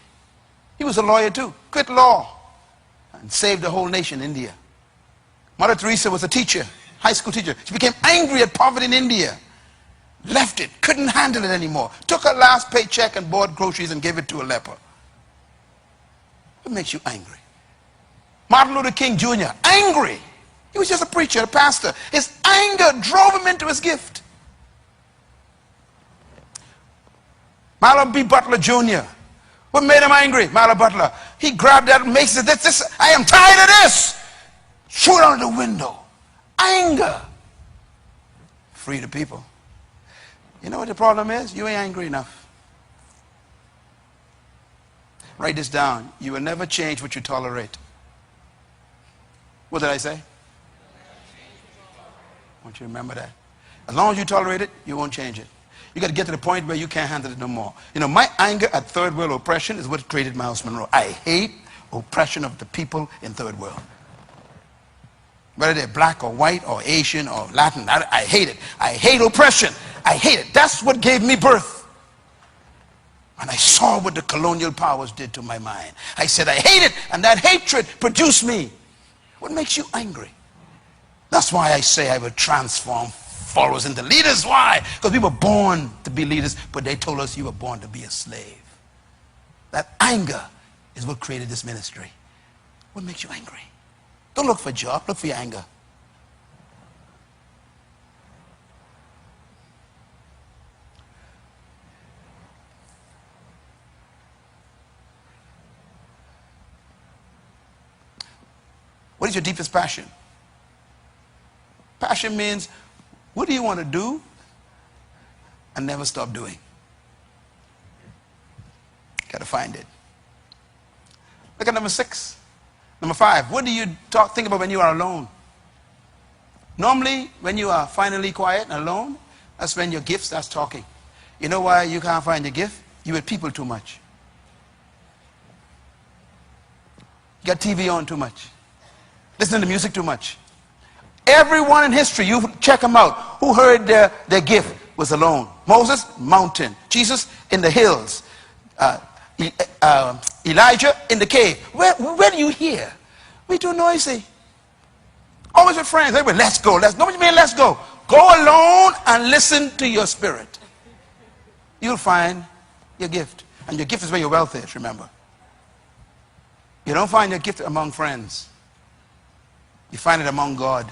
He was a lawyer too. Quit law and saved the whole nation, India. Mother Teresa was a teacher, high school teacher. She became angry at poverty in India. Left it, couldn't handle it anymore. Took her last paycheck and bought groceries and gave it to a leper. What makes you angry? Martin Luther King Jr., angry. He was just a preacher, a pastor. His anger drove him into his gift. Marlon B. Butler Jr., what made him angry? Marlon Butler. He grabbed that and makes it, I am tired of this. Threw it out the window. Anger. Free the people. You know what the problem is? You ain't angry enough. Write this down. You will never change what you tolerate. What did I say? I want you to remember that. As long as you tolerate it, you won't change it. You got to get to the point where you can't handle it no more. You know, my anger at third world oppression is what created Myles Munroe. I hate oppression of the people in third world. Whether they're black or white or Asian or Latin, I hate it. I hate oppression. I hate it. That's what gave me birth. And I saw what the colonial powers did to my mind. I said, I hate it, and that hatred produced me. What makes you angry? That's why I say I will transform followers into leaders. Why? Because we were born to be leaders, but they told us you were born to be a slave. That anger is what created this ministry. What makes you angry? Don't look for a job, look for your anger. What is your deepest passion? Passion means, what do you want to do and never stop doing? Got to find it. Look at number 6. Number 5, what do you think about when you are alone? Normally, when you are finally quiet and alone, that's when your gift starts talking. You know why you can't find your gift? You with people too much. You got TV on too much. Listen to music too much. Everyone in history, you check them out, who heard their gift was alone. Moses, mountain. Jesus, in the hills. Elijah, in the cave. Where do you hear? We too noisy. Always with friends. Everybody, let's go. Nobody mean let's go. Go alone and listen to your spirit. You'll find your gift. And your gift is where your wealth is, remember. You don't find your gift among friends. You find it among God.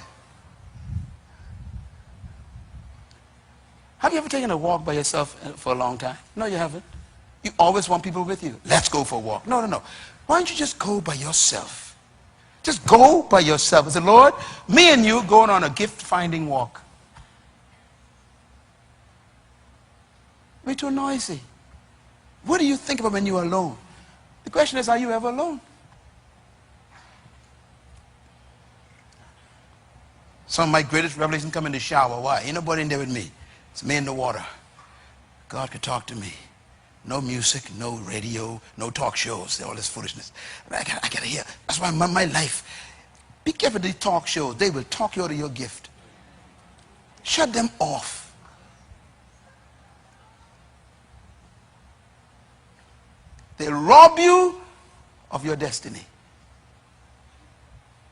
Have you ever taken a walk by yourself for a long time? No, you haven't. You always want people with you. Let's go for a walk. No. Why don't you just go by yourself? Just go by yourself. I said, Lord, me and you going on a gift-finding walk. We're too noisy. What do you think about when you're alone? The question is, are you ever alone? Some of my greatest revelations come in the shower. Why? Ain't nobody in there with me. It's me in the water. God could talk to me. No music, no radio, no talk shows, all this foolishness. I gotta hear. That's why my life. Be careful with these talk shows. They will talk you out of your gift. Shut them off. They rob you of your destiny.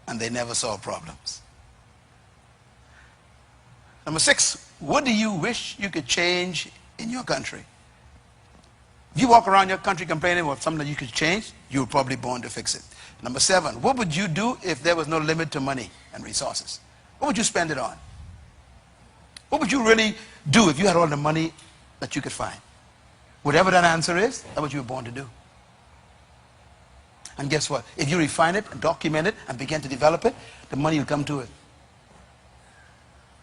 And they never solve problems. Number 6, what do you wish you could change in your country? If you walk around your country complaining about something that you could change, you were probably born to fix it. Number 7, what would you do if there was no limit to money and resources? What would you spend it on? What would you really do if you had all the money that you could find? Whatever that answer is, that's what you were born to do. And guess what? If you refine it and document it and begin to develop it, the money will come to it.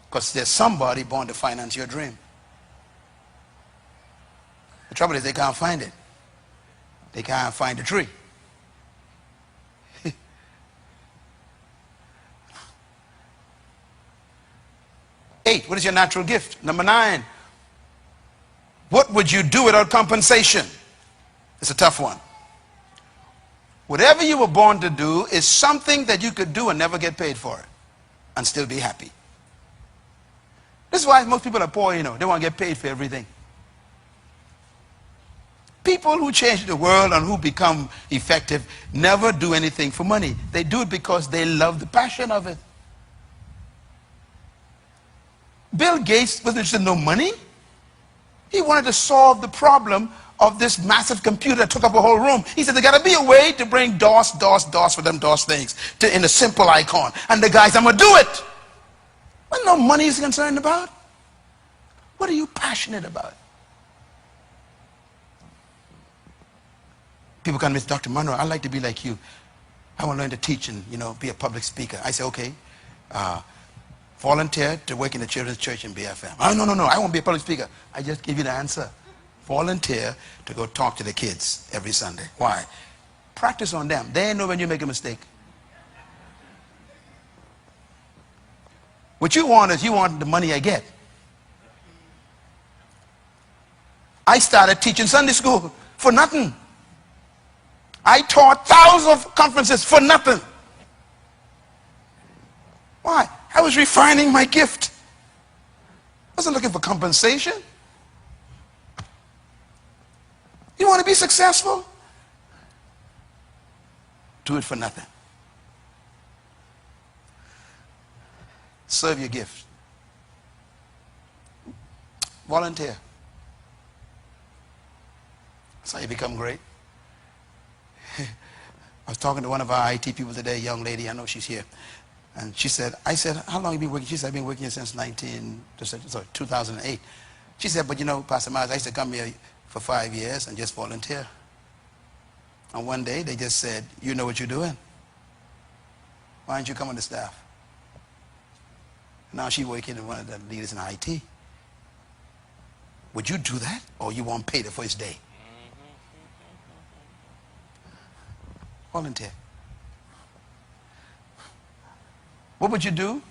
Because there's somebody born to finance your dream. The trouble is they can't find it. They can't find the tree. 8, what is your natural gift? Number 9, what would you do without compensation? It's a tough one. Whatever you were born to do is something that you could do and never get paid for it and still be happy. This is why most people are poor, you know. They want to get paid for everything. People who change the world and who become effective never do anything for money. They do it because they love the passion of it. Bill Gates wasn't interested in no money. He wanted to solve the problem of this massive computer that took up a whole room. He said, there got to be a way to bring DOS for them DOS things in a simple icon. And the guy said, I'm going to do it. What no money is concerned about? What are you passionate about? People come to me, Dr. Munroe, I'd like to be like you. I want to learn to teach and, be a public speaker. I say, okay, volunteer to work in the children's church in BFM. Oh, no, I won't be a public speaker. I just give you the answer. Volunteer to go talk to the kids every Sunday. Why? Practice on them. They know when you make a mistake. What you want is you want the money I get. I started teaching Sunday school for nothing. I taught thousands of conferences for nothing. Why? I was refining my gift. I wasn't looking for compensation. You want to be successful? Do it for nothing. Serve your gift. Volunteer. That's how you become great. I was talking to one of our IT people today, a young lady, I know she's here. And she said, I said, how long have you been working? She said, I've been working here since 2008. She said, but you know, Pastor Myles, I used to come here for 5 years and just volunteer. And one day they just said, you know what you're doing. Why don't you come on the staff? Now she's working as one of the leaders in IT. Would you do that, or you won't pay the first day? Volunteer. What would you do?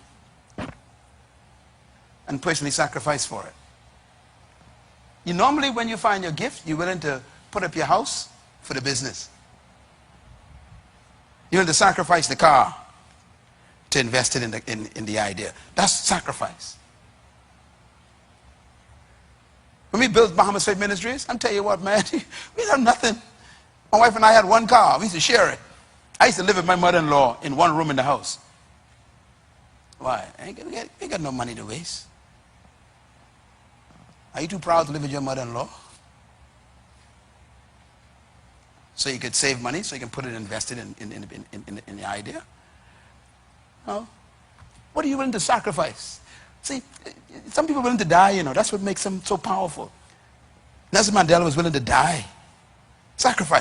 And personally sacrifice for it. You normally, when you find your gift, you're willing to put up your house for the business. You're willing to sacrifice the car to invest it in the idea. That's sacrifice. When we built Bahamas Faith Ministries, I'm telling you what, man, we have nothing. My wife and I had one car. We used to share it. I used to live with my mother-in-law in one room in the house. Why? I ain't got no money to waste. Are you too proud to live with your mother-in-law? So you could save money, so you can put it invested in the idea? No. What are you willing to sacrifice? See, some people are willing to die, you know. That's what makes them so powerful. Nelson Mandela was willing to die. Sacrifice.